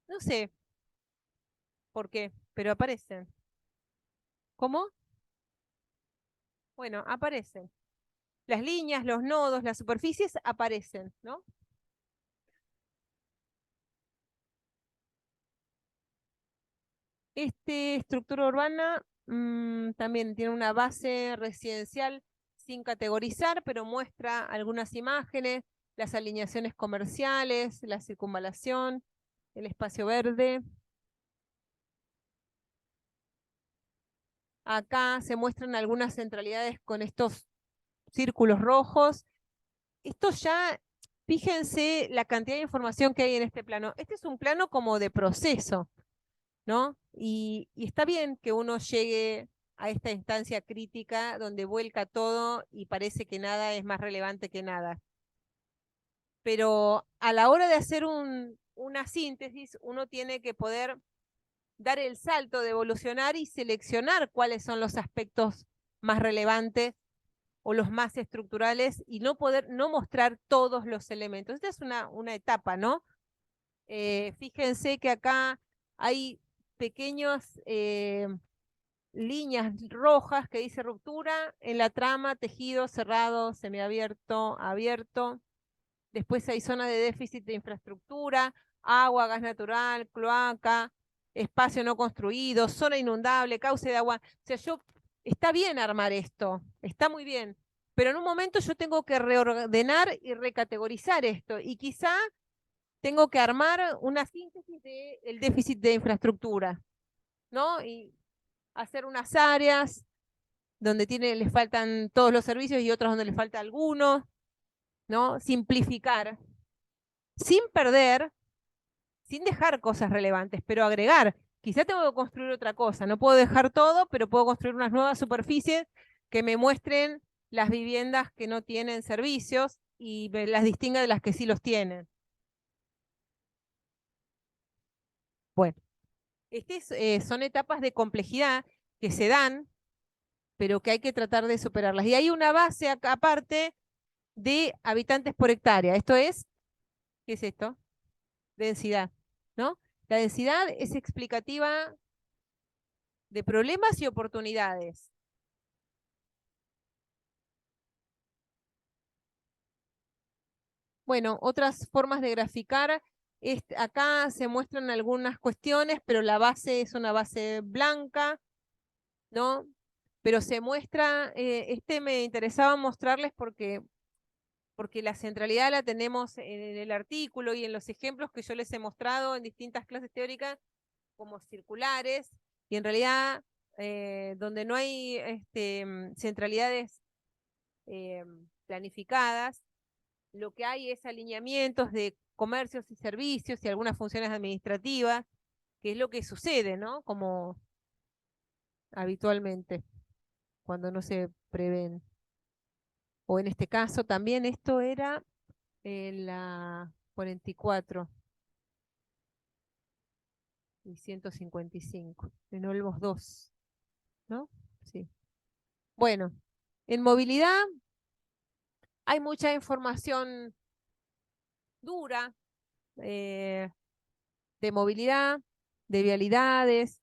Speaker 1: no sé por qué, pero aparecen. ¿Cómo? Bueno, aparecen. Las líneas, los nodos, las superficies aparecen, ¿no? Estructura urbana también tiene una base residencial sin categorizar, pero muestra algunas imágenes, las alineaciones comerciales, la circunvalación, el espacio verde. Acá se muestran algunas centralidades con estos círculos rojos. Esto ya, fíjense la cantidad de información que hay en este plano. Este es un plano como de proceso, ¿no? Y está bien que uno llegue a esta instancia crítica donde vuelca todo y parece que nada es más relevante que nada. Pero a la hora de hacer una síntesis, uno tiene que poder dar el salto de evolucionar y seleccionar cuáles son los aspectos más relevantes o los más estructurales y no mostrar todos los elementos. Esta es una etapa, ¿no? Fíjense que acá hay pequeñas líneas rojas que dice ruptura en la trama, tejido, cerrado, semiabierto, abierto. Después hay zonas de déficit de infraestructura, agua, gas natural, cloaca, espacio no construido, zona inundable, cauce de agua. O sea, está bien armar esto, está muy bien, pero en un momento yo tengo que reordenar y recategorizar esto y quizá tengo que armar una síntesis del déficit de infraestructura, ¿no? Y hacer unas áreas. donde les faltan todos los servicios y otros donde les falta algunos, ¿no? Simplificar, sin perder, sin dejar cosas relevantes, pero agregar. Quizá tengo que construir otra cosa, no puedo dejar todo, pero puedo construir unas nuevas superficies que me muestren las viviendas que no tienen servicios y me las distinga de las que sí los tienen. Bueno, son etapas de complejidad que se dan, pero que hay que tratar de superarlas. Y hay una base acá, aparte de habitantes por hectárea. Esto es, ¿qué es esto? Densidad, ¿no? La densidad es explicativa de problemas y oportunidades. Bueno, otras formas de graficar, acá se muestran algunas cuestiones, pero la base es una base blanca, ¿no? Pero se muestra, me interesaba mostrarles porque la centralidad la tenemos en el artículo y en los ejemplos que yo les he mostrado en distintas clases teóricas como circulares, y en realidad donde no hay centralidades planificadas, lo que hay es alineamientos de comercios y servicios y algunas funciones administrativas, que es lo que sucede, ¿no? Como habitualmente, cuando no se prevén. O en este caso también esto era en la 44 y 155, en Olmos 2, ¿no? Sí. Bueno, en movilidad hay mucha información dura eh, de movilidad, de vialidades,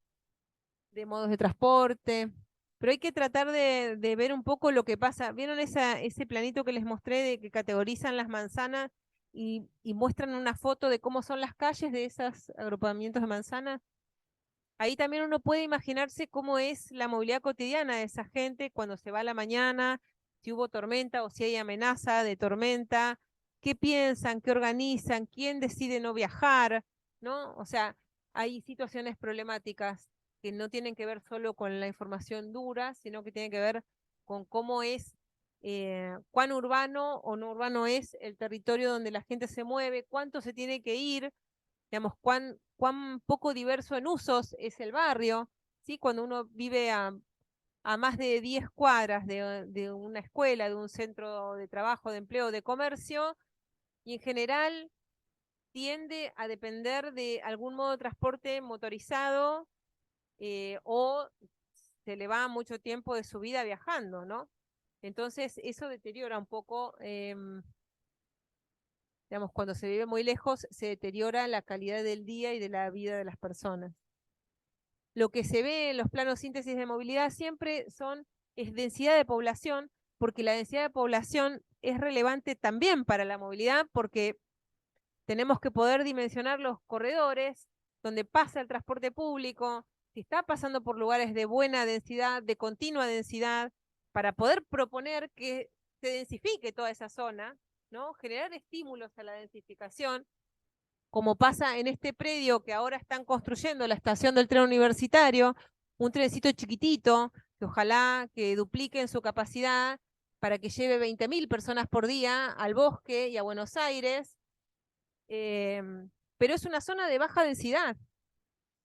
Speaker 1: de modos de transporte, pero hay que tratar de ver un poco lo que pasa. ¿Vieron ese planito que les mostré de que categorizan las manzanas y muestran una foto de cómo son las calles de esos agrupamientos de manzanas? Ahí también uno puede imaginarse cómo es la movilidad cotidiana de esa gente cuando se va a la mañana, si hubo tormenta o si hay amenaza de tormenta, qué piensan, qué organizan, quién decide no viajar, ¿no? O sea, hay situaciones problemáticas que no tienen que ver solo con la información dura, sino que tienen que ver con cómo es, cuán urbano o no urbano es el territorio donde la gente se mueve, cuánto se tiene que ir, digamos, cuán poco diverso en usos es el barrio, ¿sí? Cuando uno vive a más de 10 cuadras de una escuela, de un centro de trabajo, de empleo, de comercio, y en general tiende a depender de algún modo de transporte motorizado o se le va mucho tiempo de su vida viajando, ¿no? Entonces eso deteriora un poco, digamos, cuando se vive muy lejos, se deteriora la calidad del día y de la vida de las personas. Lo que se ve en los planos síntesis de movilidad siempre es densidad de población, porque la densidad de población es relevante también para la movilidad, porque tenemos que poder dimensionar los corredores donde pasa el transporte público, si está pasando por lugares de buena densidad, de continua densidad, para poder proponer que se densifique toda esa zona, ¿no? Generar estímulos a la densificación, como pasa en este predio que ahora están construyendo la estación del tren universitario, un trencito chiquitito, que ojalá que dupliquen su capacidad para que lleve 20.000 personas por día al Bosque y a Buenos Aires, pero es una zona de baja densidad,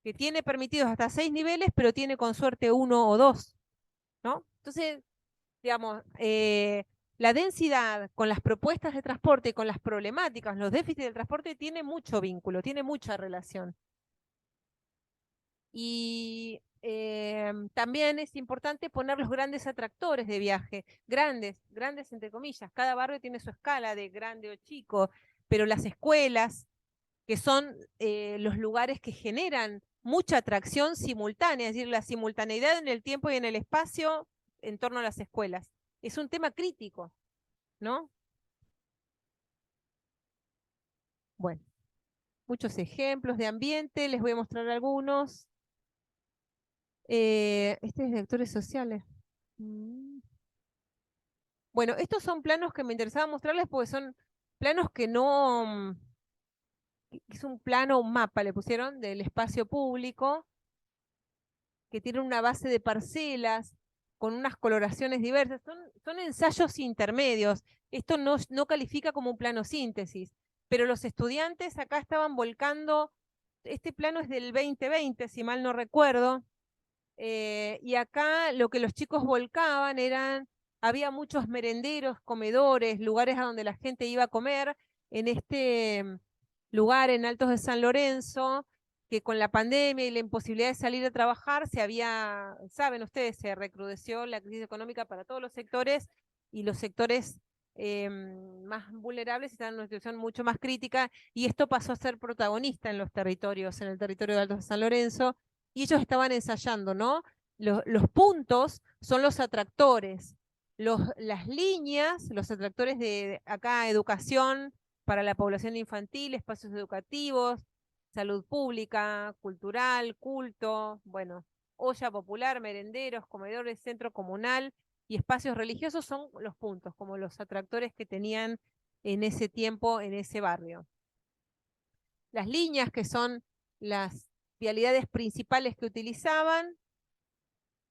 Speaker 1: que tiene permitidos hasta 6 niveles, pero tiene con suerte 1 o 2, ¿no? Entonces, digamos, la densidad con las propuestas de transporte, con las problemáticas, los déficits del transporte, tiene mucho vínculo, tiene mucha relación. Y también es importante poner los grandes atractores de viaje, grandes entre comillas. Cada barrio tiene su escala de grande o chico, pero las escuelas, que son los lugares que generan mucha atracción simultánea, es decir, la simultaneidad en el tiempo y en el espacio en torno a las escuelas. Es un tema crítico, ¿no? Bueno, muchos ejemplos de ambiente, les voy a mostrar algunos. Este es de actores sociales. Bueno, estos son planos que me interesaba mostrarles porque son planos que no, es un plano, un mapa le pusieron del espacio público, que tiene una base de parcelas. con unas coloraciones diversas. Son ensayos intermedios. Esto no califica como un plano síntesis, pero los estudiantes acá estaban volcando, este plano es del 2020, si mal no recuerdo, y acá lo que los chicos volcaban había muchos merenderos, comedores, lugares a donde la gente iba a comer, en este lugar en Altos de San Lorenzo, que con la pandemia y la imposibilidad de salir a trabajar, saben ustedes, se recrudeció la crisis económica para todos los sectores, y los sectores más vulnerables están en una situación mucho más crítica, y esto pasó a ser protagonista en los territorios, en el territorio de Altos de San Lorenzo, y ellos estaban ensayando, ¿no? Los puntos son los atractores, las líneas, los atractores de acá, educación para la población infantil, espacios educativos, salud pública, cultural, culto, bueno, olla popular, merenderos, comedores, centro comunal y espacios religiosos son los puntos, como los atractores que tenían en ese tiempo en ese barrio. Las líneas, que son las vialidades principales que utilizaban,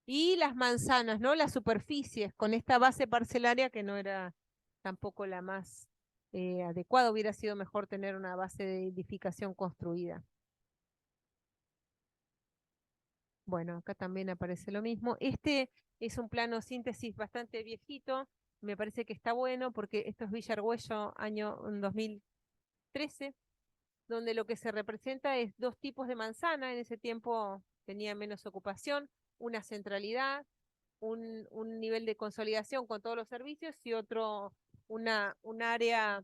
Speaker 1: y las manzanas, ¿no? Las superficies, con esta base parcelaria que no era tampoco la más adecuada, hubiera sido mejor tener una base de edificación construida. Bueno, acá también aparece lo mismo. Este es un plano síntesis bastante viejito, me parece que está bueno porque esto es Villa Argüello, año 2013, donde lo que se representa es dos tipos de manzana. En ese tiempo tenía menos ocupación, una centralidad, un nivel de consolidación con todos los servicios, y otro, un área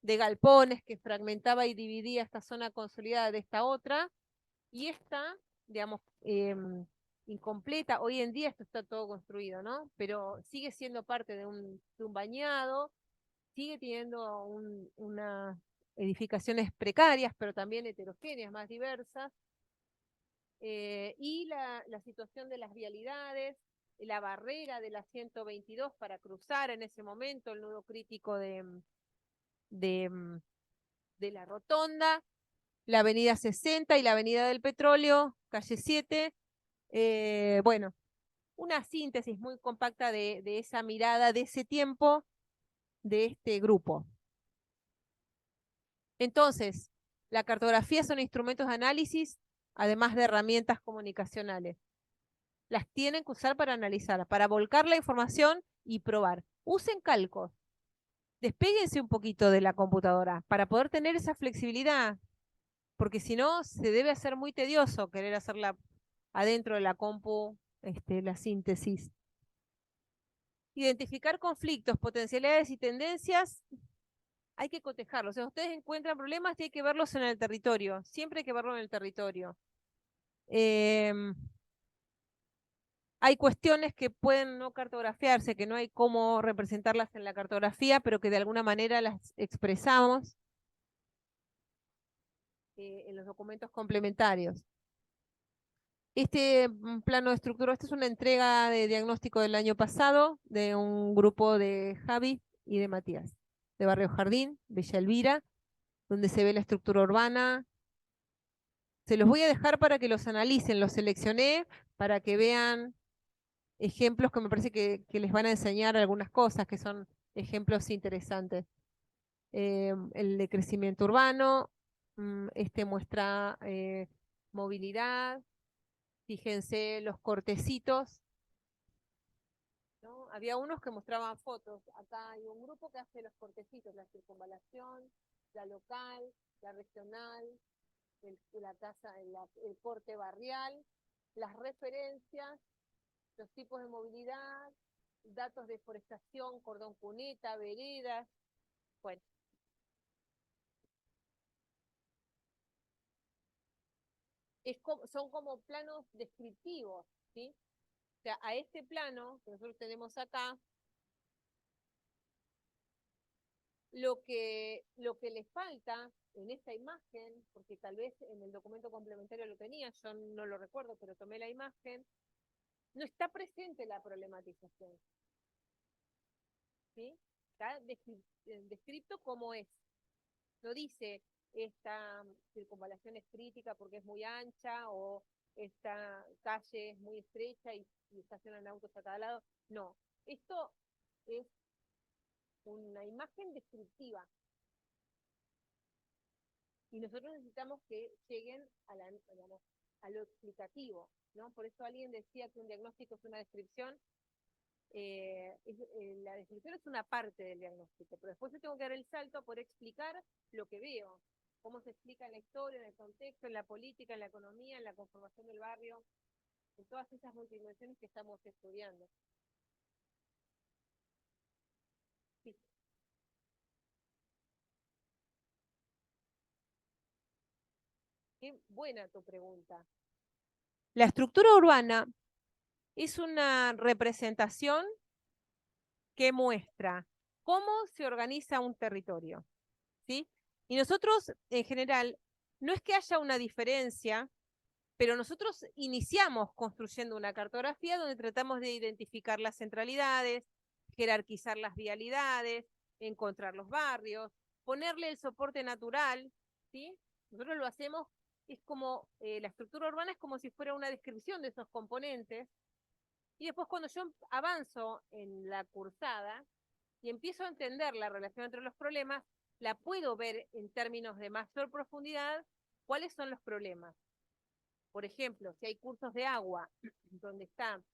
Speaker 1: de galpones que fragmentaba y dividía esta zona consolidada de esta otra, y esta, digamos, incompleta. Hoy en día esto está todo construido, ¿no? Pero sigue siendo parte de un bañado, sigue teniendo unas edificaciones precarias, pero también heterogéneas, más diversas, y la situación de las vialidades, la barrera de la 122 para cruzar en ese momento el nudo crítico de, de la rotonda, la avenida 60 y la avenida del Petróleo, calle 7. Bueno, una síntesis muy compacta de esa mirada de ese tiempo, de este grupo. Entonces, la cartografía son instrumentos de análisis, además de herramientas comunicacionales. Las tienen que usar para analizar, para volcar la información y probar. Usen calcos. Despéguense un poquito de la computadora para poder tener esa flexibilidad, porque si no, se debe hacer muy tedioso querer hacerla adentro de la compu, la síntesis. Identificar conflictos, potencialidades y tendencias, hay que cotejarlos. Si ustedes encuentran problemas, tienen que verlos en el territorio. Siempre hay que verlo en el territorio. Hay cuestiones que pueden no cartografiarse, que no hay cómo representarlas en la cartografía, pero que de alguna manera las expresamos en los documentos complementarios. Este plano de estructura, esta es una entrega de diagnóstico del año pasado de un grupo de Javi y de Matías, de Barrio Jardín, Villa Elvira, donde se ve la estructura urbana. Se los voy a dejar para que los analicen, los seleccioné para que vean ejemplos que me parece que les van a enseñar algunas cosas, que son ejemplos interesantes. El de crecimiento urbano, este muestra movilidad. Fíjense los cortecitos, ¿no? Había unos que mostraban fotos. Acá hay un grupo que hace los cortecitos, la circunvalación, la local, la regional, la casa, el corte barrial, las referencias, los tipos de movilidad, datos de forestación, cordón cuneta, veredas. Bueno, son como planos descriptivos, ¿sí? O sea, a este plano que nosotros tenemos acá, lo que le falta en esta imagen, porque tal vez en el documento complementario lo tenía, yo no lo recuerdo, pero tomé la imagen, no está presente la problematización, ¿sí? Está descrito como es. No dice esta circunvalación es crítica porque es muy ancha, o esta calle es muy estrecha y estacionan autos a cada lado. No, esto es una imagen descriptiva. Y nosotros necesitamos que lleguen digamos, a lo explicativo, ¿no? Por eso alguien decía que un diagnóstico es una descripción. La descripción es una parte del diagnóstico, pero después yo tengo que dar el salto por explicar lo que veo, cómo se explica en la historia, en el contexto, en la política, en la economía, en la conformación del barrio, en todas esas multidimensiones que estamos estudiando. Sí. Qué buena tu pregunta. La estructura urbana es una representación que muestra cómo se organiza un territorio, ¿sí? Y nosotros, en general, no es que haya una diferencia, pero nosotros iniciamos construyendo una cartografía donde tratamos de identificar las centralidades, jerarquizar las vialidades, encontrar los barrios, ponerle el soporte natural, ¿sí? Nosotros lo hacemos, es como, la estructura urbana es como si fuera una descripción de esos componentes, y después cuando yo avanzo en la cursada y empiezo a entender la relación entre los problemas, la puedo ver en términos de mayor profundidad cuáles son los problemas. Por ejemplo, si hay cursos de agua donde están,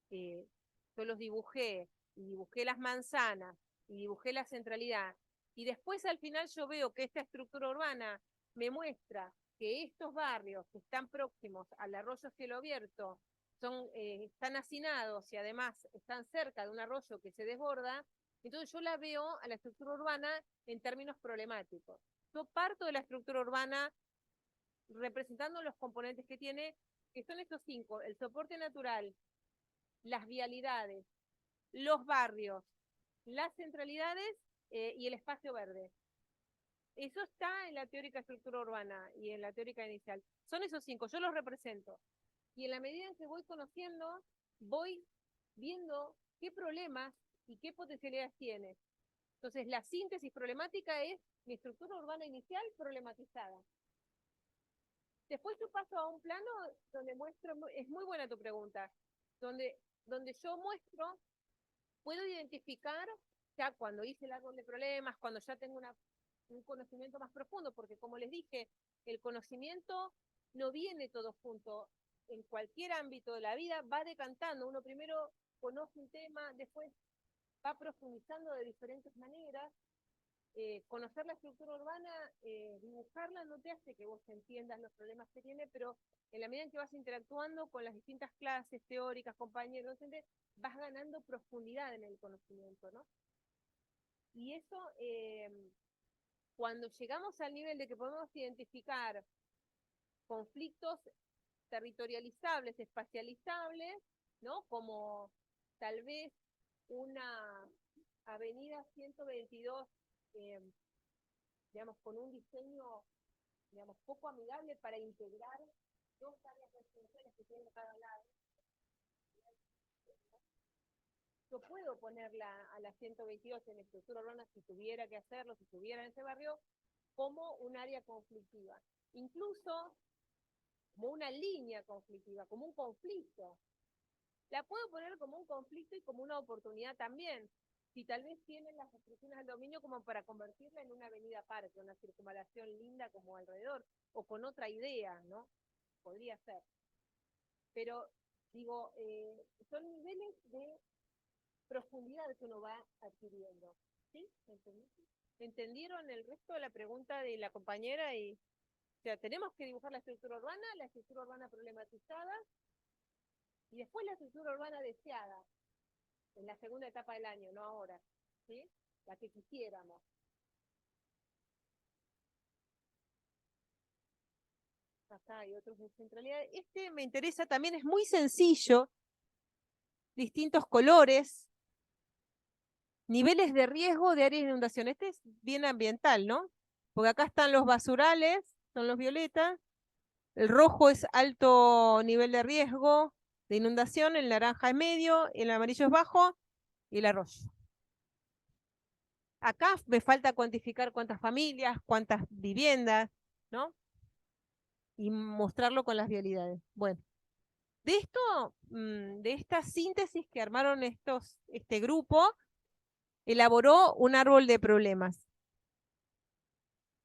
Speaker 1: yo los dibujé, y dibujé las manzanas, y dibujé la centralidad, y después al final yo veo que esta estructura urbana me muestra que estos barrios que están próximos al arroyo Cielo Abierto están hacinados y además están cerca de un arroyo que se desborda, entonces yo la veo a la estructura urbana en términos problemáticos. Yo parto de la estructura urbana representando los componentes que tiene, que son estos 5: el soporte natural, las vialidades, los barrios, las centralidades y el espacio verde. Eso está en la teórica estructura urbana y en la teórica inicial. Son esos 5, yo los represento. Y en la medida en que voy conociendo, voy viendo qué problemas y qué potencialidades tiene. Entonces, la síntesis problemática es mi estructura urbana inicial problematizada. Después yo paso a un plano donde muestro, es muy buena tu pregunta, donde yo muestro, puedo identificar, ya cuando hice el árbol de problemas, cuando ya tengo un conocimiento más profundo, porque como les dije, el conocimiento no viene todo junto. En cualquier ámbito de la vida va decantando. Uno primero conoce un tema, después va profundizando de diferentes maneras. Conocer la estructura urbana, dibujarla no te hace que vos entiendas los problemas que tiene, pero en la medida en que vas interactuando con las distintas clases teóricas, compañeros, docentes, vas ganando profundidad en el conocimiento, ¿no? Y eso, cuando llegamos al nivel de que podemos identificar conflictos territorializables, espacializables, ¿no? Como tal vez una avenida 122, digamos, con un diseño, digamos, poco amigable para integrar 2 áreas residenciales que tienen cada lado. Yo puedo ponerla a la 122 en estructura urbana si tuviera que hacerlo, si estuviera en ese barrio, como un área conflictiva. Incluso como una línea conflictiva, como un conflicto. La puedo poner como un conflicto y como una oportunidad también. Si tal vez tienen las restricciones del dominio como para convertirla en una avenida parque, una circunvalación linda como alrededor, o con otra idea, ¿no? Podría ser. Pero, digo, son niveles de profundidad que uno va adquiriendo. ¿Sí? ¿Entendieron el resto de la pregunta de la compañera? O sea, tenemos que dibujar la estructura urbana problematizada, y después la estructura urbana deseada, en la segunda etapa del año, no ahora, ¿sí? La que quisiéramos. Acá hay otros de centralidad. Este me interesa también, es muy sencillo, distintos colores, niveles de riesgo de áreas de inundación. Este es bien ambiental, ¿no? Porque acá están los basurales, son los violetas, el rojo es alto nivel de riesgo de inundación, el naranja es medio, el amarillo es bajo y el arroyo. Acá me falta cuantificar cuántas familias, cuántas viviendas, ¿no? y mostrarlo con las vialidades. Bueno, de esto, de esta síntesis que armaron este grupo, elaboró un árbol de problemas.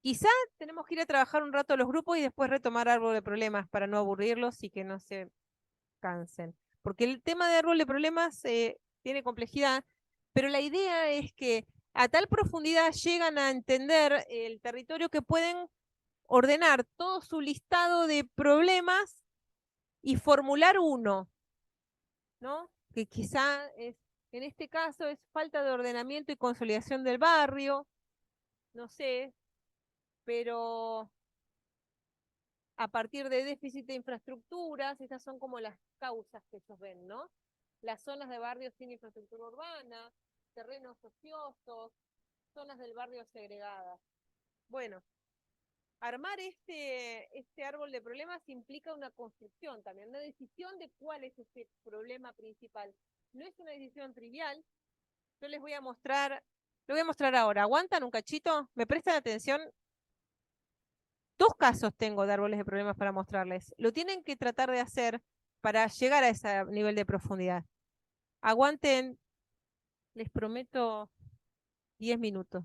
Speaker 1: Quizá tenemos que ir a trabajar un rato los grupos y después retomar árbol de problemas para no aburrirlos y que no se cansen. Porque el tema de árbol de problemas tiene complejidad, pero la idea es que a tal profundidad llegan a entender el territorio que pueden ordenar todo su listado de problemas y formular uno, ¿no? Que quizá en este caso es falta de ordenamiento y consolidación del barrio, no sé, pero a partir de déficit de infraestructuras, estas son como las causas que ellos ven, ¿no? Las zonas de barrios sin infraestructura urbana, terrenos ociosos, zonas del barrio segregadas. Bueno, armar este árbol de problemas implica una construcción también, una decisión de cuál es ese problema principal. No es una decisión trivial. Yo les voy a mostrar, lo voy a mostrar ahora. ¿Aguantan un cachito? ¿Me prestan atención? Dos casos tengo de árboles de problemas para mostrarles. Lo tienen que tratar de hacer para llegar a ese nivel de profundidad. Aguanten, les prometo 10 minutos.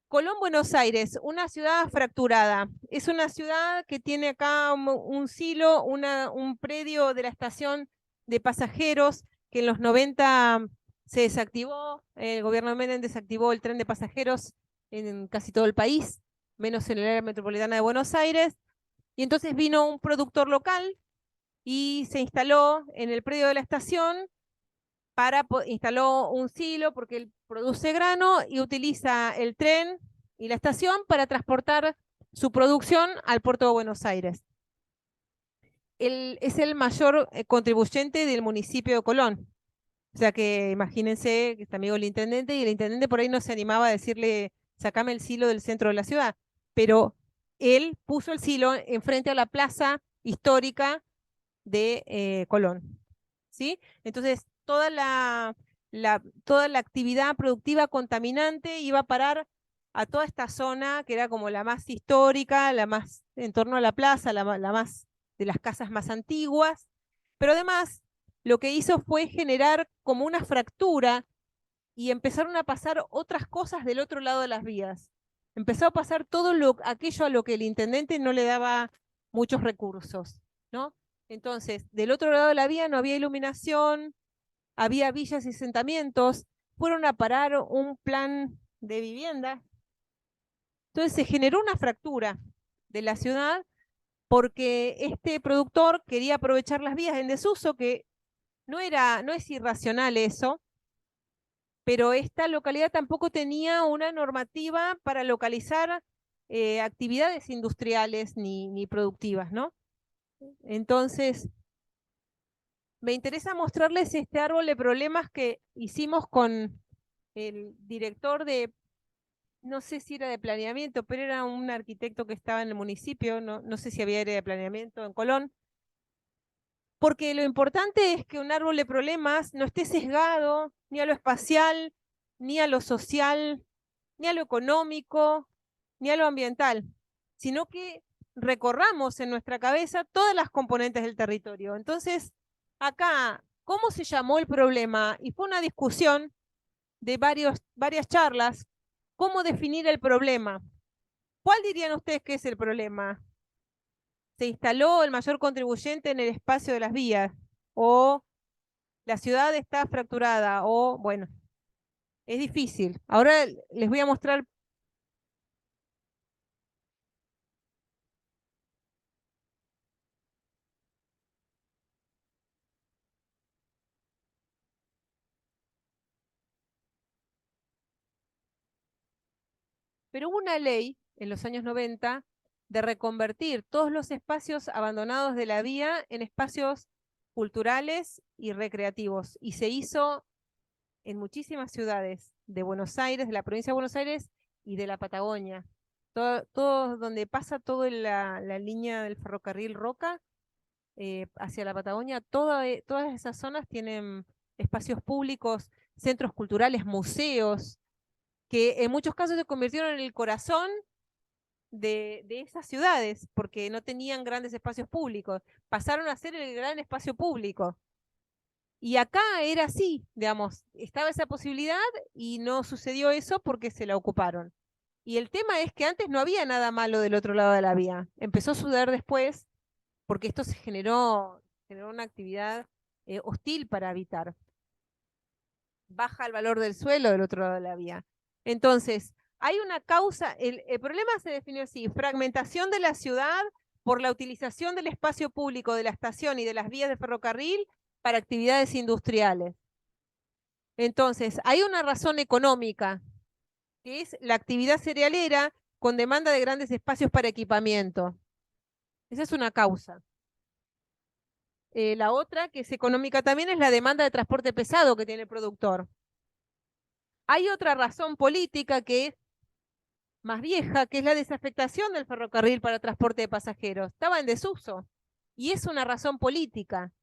Speaker 1: Colón, Buenos Aires, una ciudad fracturada. Es una ciudad que tiene acá un silo, un predio de la estación de pasajeros que en los 90 se desactivó. El gobierno de Menem desactivó el tren de pasajeros en casi todo el país, menos en el área metropolitana de Buenos Aires. Y entonces vino un productor local y se instaló en el predio de la estación instaló un silo porque él produce grano y utiliza el tren y la estación para transportar su producción al puerto de Buenos Aires. Él es el mayor contribuyente del municipio de Colón. O sea que imagínense que está amigo del intendente y el intendente por ahí no se animaba a decirle, sacame el silo del centro de la ciudad. Pero él puso el silo enfrente a la plaza histórica de Colón. ¿Sí? Entonces, toda la actividad productiva contaminante iba a parar a toda esta zona que era como la más histórica, la más en torno a la plaza, la más de las casas más antiguas, pero además lo que hizo fue generar como una fractura y empezaron a pasar otras cosas del otro lado de las vías. Empezó a pasar todo aquello a lo que el intendente no le daba muchos recursos, ¿no? Entonces, del otro lado de la vía no había iluminación, había villas y asentamientos, fueron a parar un plan de vivienda. Entonces se generó una fractura de la ciudad porque este productor quería aprovechar las vías en desuso, que no es irracional eso, pero esta localidad tampoco tenía una normativa para localizar actividades industriales ni productivas, ¿no? Entonces, me interesa mostrarles este árbol de problemas que hicimos con el director de, no sé si era de planeamiento, pero era un arquitecto que estaba en el municipio, no sé si había área de planeamiento en Colón, porque lo importante es que un árbol de problemas no esté sesgado ni a lo espacial, ni a lo social, ni a lo económico, ni a lo ambiental, sino que recorramos en nuestra cabeza todas las componentes del territorio. Entonces, acá, ¿cómo se llamó el problema? Y fue una discusión de varias charlas, ¿cómo definir el problema? ¿Cuál dirían ustedes que es el problema? ¿Se instaló el mayor contribuyente en el espacio de las vías? ¿O la ciudad está fracturada? O, bueno, es difícil. Ahora les voy a mostrar. Pero hubo una ley en los años 90 de reconvertir todos los espacios abandonados de la vía en espacios culturales y recreativos. Y se hizo en muchísimas ciudades de Buenos Aires, de la provincia de Buenos Aires y de la Patagonia. Todo donde pasa toda la línea del ferrocarril Roca hacia la Patagonia, todas esas zonas tienen espacios públicos, centros culturales, museos, que en muchos casos se convirtieron en el corazón de esas ciudades, porque no tenían grandes espacios públicos. Pasaron a ser el gran espacio público. Y acá era así, digamos, estaba esa posibilidad y no sucedió eso porque se la ocuparon. Y el tema es que antes no había nada malo del otro lado de la vía. Empezó a suceder después porque esto generó una actividad hostil para habitar. Baja el valor del suelo del otro lado de la vía. Entonces, hay una causa, el problema se definió así: fragmentación de la ciudad por la utilización del espacio público de la estación y de las vías de ferrocarril para actividades industriales. Entonces, hay una razón económica, que es la actividad cerealera con demanda de grandes espacios para equipamiento. Esa es una causa. La otra, que es económica también, es la demanda de transporte pesado que tiene el productor. Hay otra razón política que es más vieja, que es la desafectación del ferrocarril para transporte de pasajeros. Estaba en desuso y es una razón política.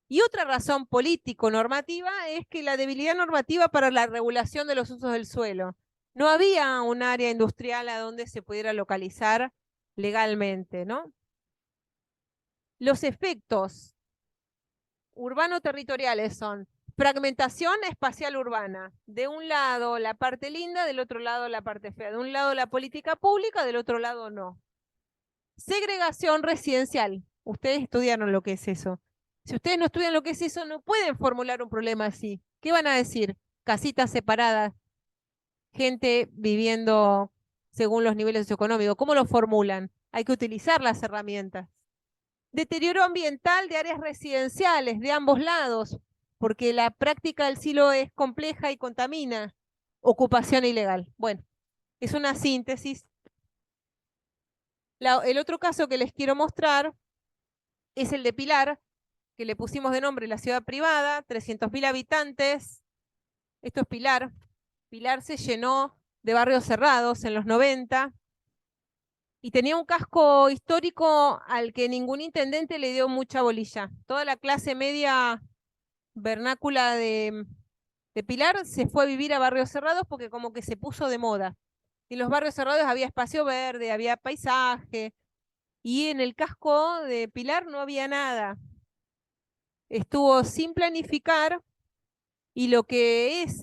Speaker 1: Y otra razón político-normativa es que la debilidad normativa para la regulación de los usos del suelo. No había un área industrial a donde se pudiera localizar legalmente, ¿no? Los efectos urbano-territoriales son fragmentación espacial urbana. De un lado la parte linda, del otro lado la parte fea. De un lado la política pública, del otro lado no. Segregación residencial. Ustedes estudiaron lo que es eso. Si ustedes no estudian lo que es eso, no pueden formular un problema así. ¿Qué van a decir? Casitas separadas, gente viviendo según los niveles socioeconómicos. ¿Cómo lo formulan? Hay que utilizar las herramientas. Deterioro ambiental de áreas residenciales de ambos lados, porque la práctica del silo es compleja y contamina. Ocupación ilegal. Bueno, es una síntesis. El otro caso que les quiero mostrar es el de Pilar, que le pusimos de nombre la ciudad privada, 300.000 habitantes. Esto es Pilar. Pilar se llenó de barrios cerrados en los 90 y tenía un casco histórico al que ningún intendente le dio mucha bolilla. Toda la clase media vernácula de Pilar se fue a vivir a barrios cerrados porque como que se puso de moda. Y en los barrios cerrados había espacio verde, había paisaje, y en el casco de Pilar no había nada. Estuvo sin planificar y lo que es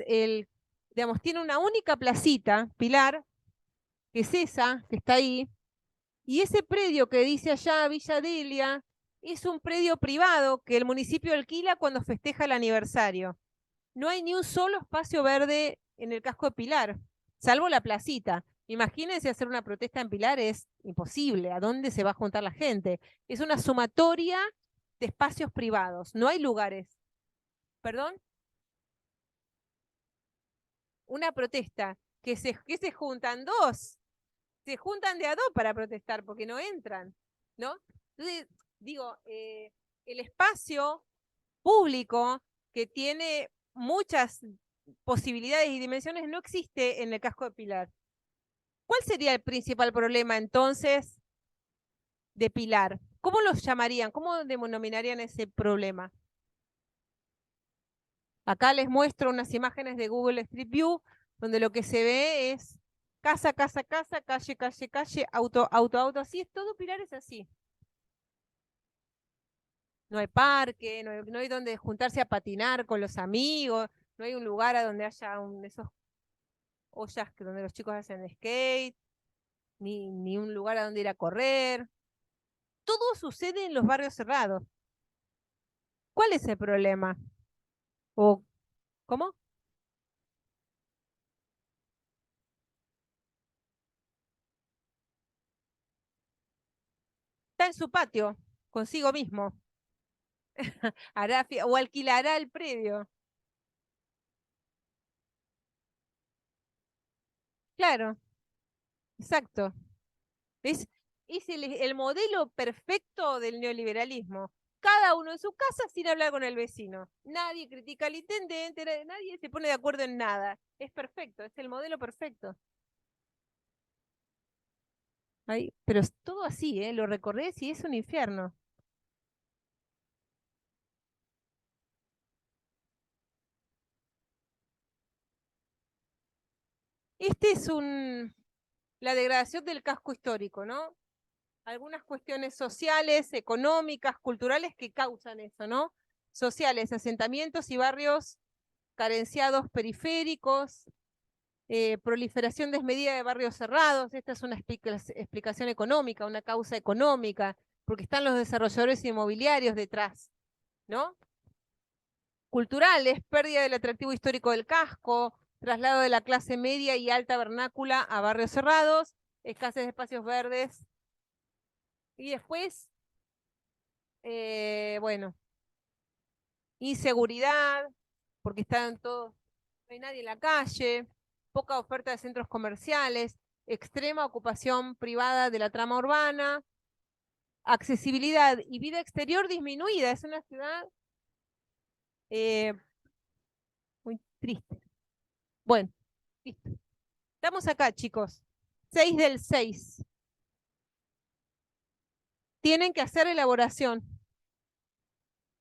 Speaker 1: digamos, tiene una única placita, Pilar, que es esa, que está ahí, y ese predio que dice allá Villa Delia es un predio privado que el municipio alquila cuando festeja el aniversario. No hay ni un solo espacio verde en el casco de Pilar, salvo la placita. Imagínense hacer una protesta en Pilar, es imposible. ¿A dónde se va a juntar la gente? Es una sumatoria de espacios privados, no hay lugares. ¿Perdón? Una protesta, que se juntan dos, se juntan de a dos para protestar porque no entran, ¿no? Entonces, digo, el espacio público que tiene muchas posibilidades y dimensiones no existe en el casco de Pilar. ¿Cuál sería el principal problema entonces de Pilar? ¿Cómo los llamarían? ¿Cómo denominarían ese problema? Acá les muestro unas imágenes de Google Street View, donde lo que se ve es casa, casa, casa, calle, calle, calle, auto, auto, auto. Así es, todo Pilar es así. No hay parque, no hay donde juntarse a patinar con los amigos, no hay un lugar a donde haya esos ollas donde los chicos hacen skate, ni un lugar a donde ir a correr. Todo sucede en los barrios cerrados. ¿Cuál es el problema? ¿O cómo? Está en su patio, consigo mismo. O alquilará el predio. Claro, exacto. Es el modelo perfecto del neoliberalismo. Cada uno en su casa sin hablar con el vecino. Nadie critica al intendente, nadie se pone de acuerdo en nada. Es perfecto, es el modelo perfecto. Pero es todo así, ¿eh? Lo recorres y es un infierno. Este es la degradación del casco histórico, ¿no? Algunas cuestiones sociales, económicas, culturales que causan eso, ¿no? Sociales, asentamientos y barrios carenciados periféricos, proliferación desmedida de barrios cerrados. Esta es una explicación económica, una causa económica, porque están los desarrolladores inmobiliarios detrás, ¿no? Culturales, pérdida del atractivo histórico del casco, traslado de la clase media y alta vernácula a barrios cerrados, escasez de espacios verdes. Y después, bueno, inseguridad, porque están todos, no hay nadie en la calle, poca oferta de centros comerciales, extrema ocupación privada de la trama urbana, accesibilidad y vida exterior disminuida. Es una ciudad eh, muy triste. Bueno, listo. Estamos acá, chicos. 6 del 6. Tienen que hacer elaboración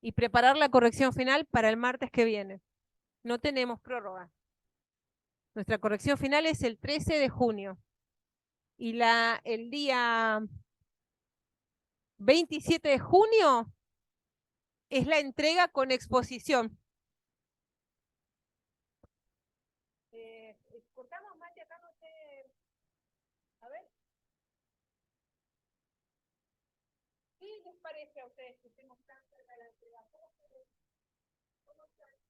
Speaker 1: y preparar la corrección final para el martes que viene. No tenemos prórroga. Nuestra corrección final es el 13 de junio. Y el día 27 de junio es la entrega con exposición. Cortamos, Mati, acá no sé. A ver. ¿Qué les parece a ustedes que estemos tan cerca de la entrega? ¿Cómo está la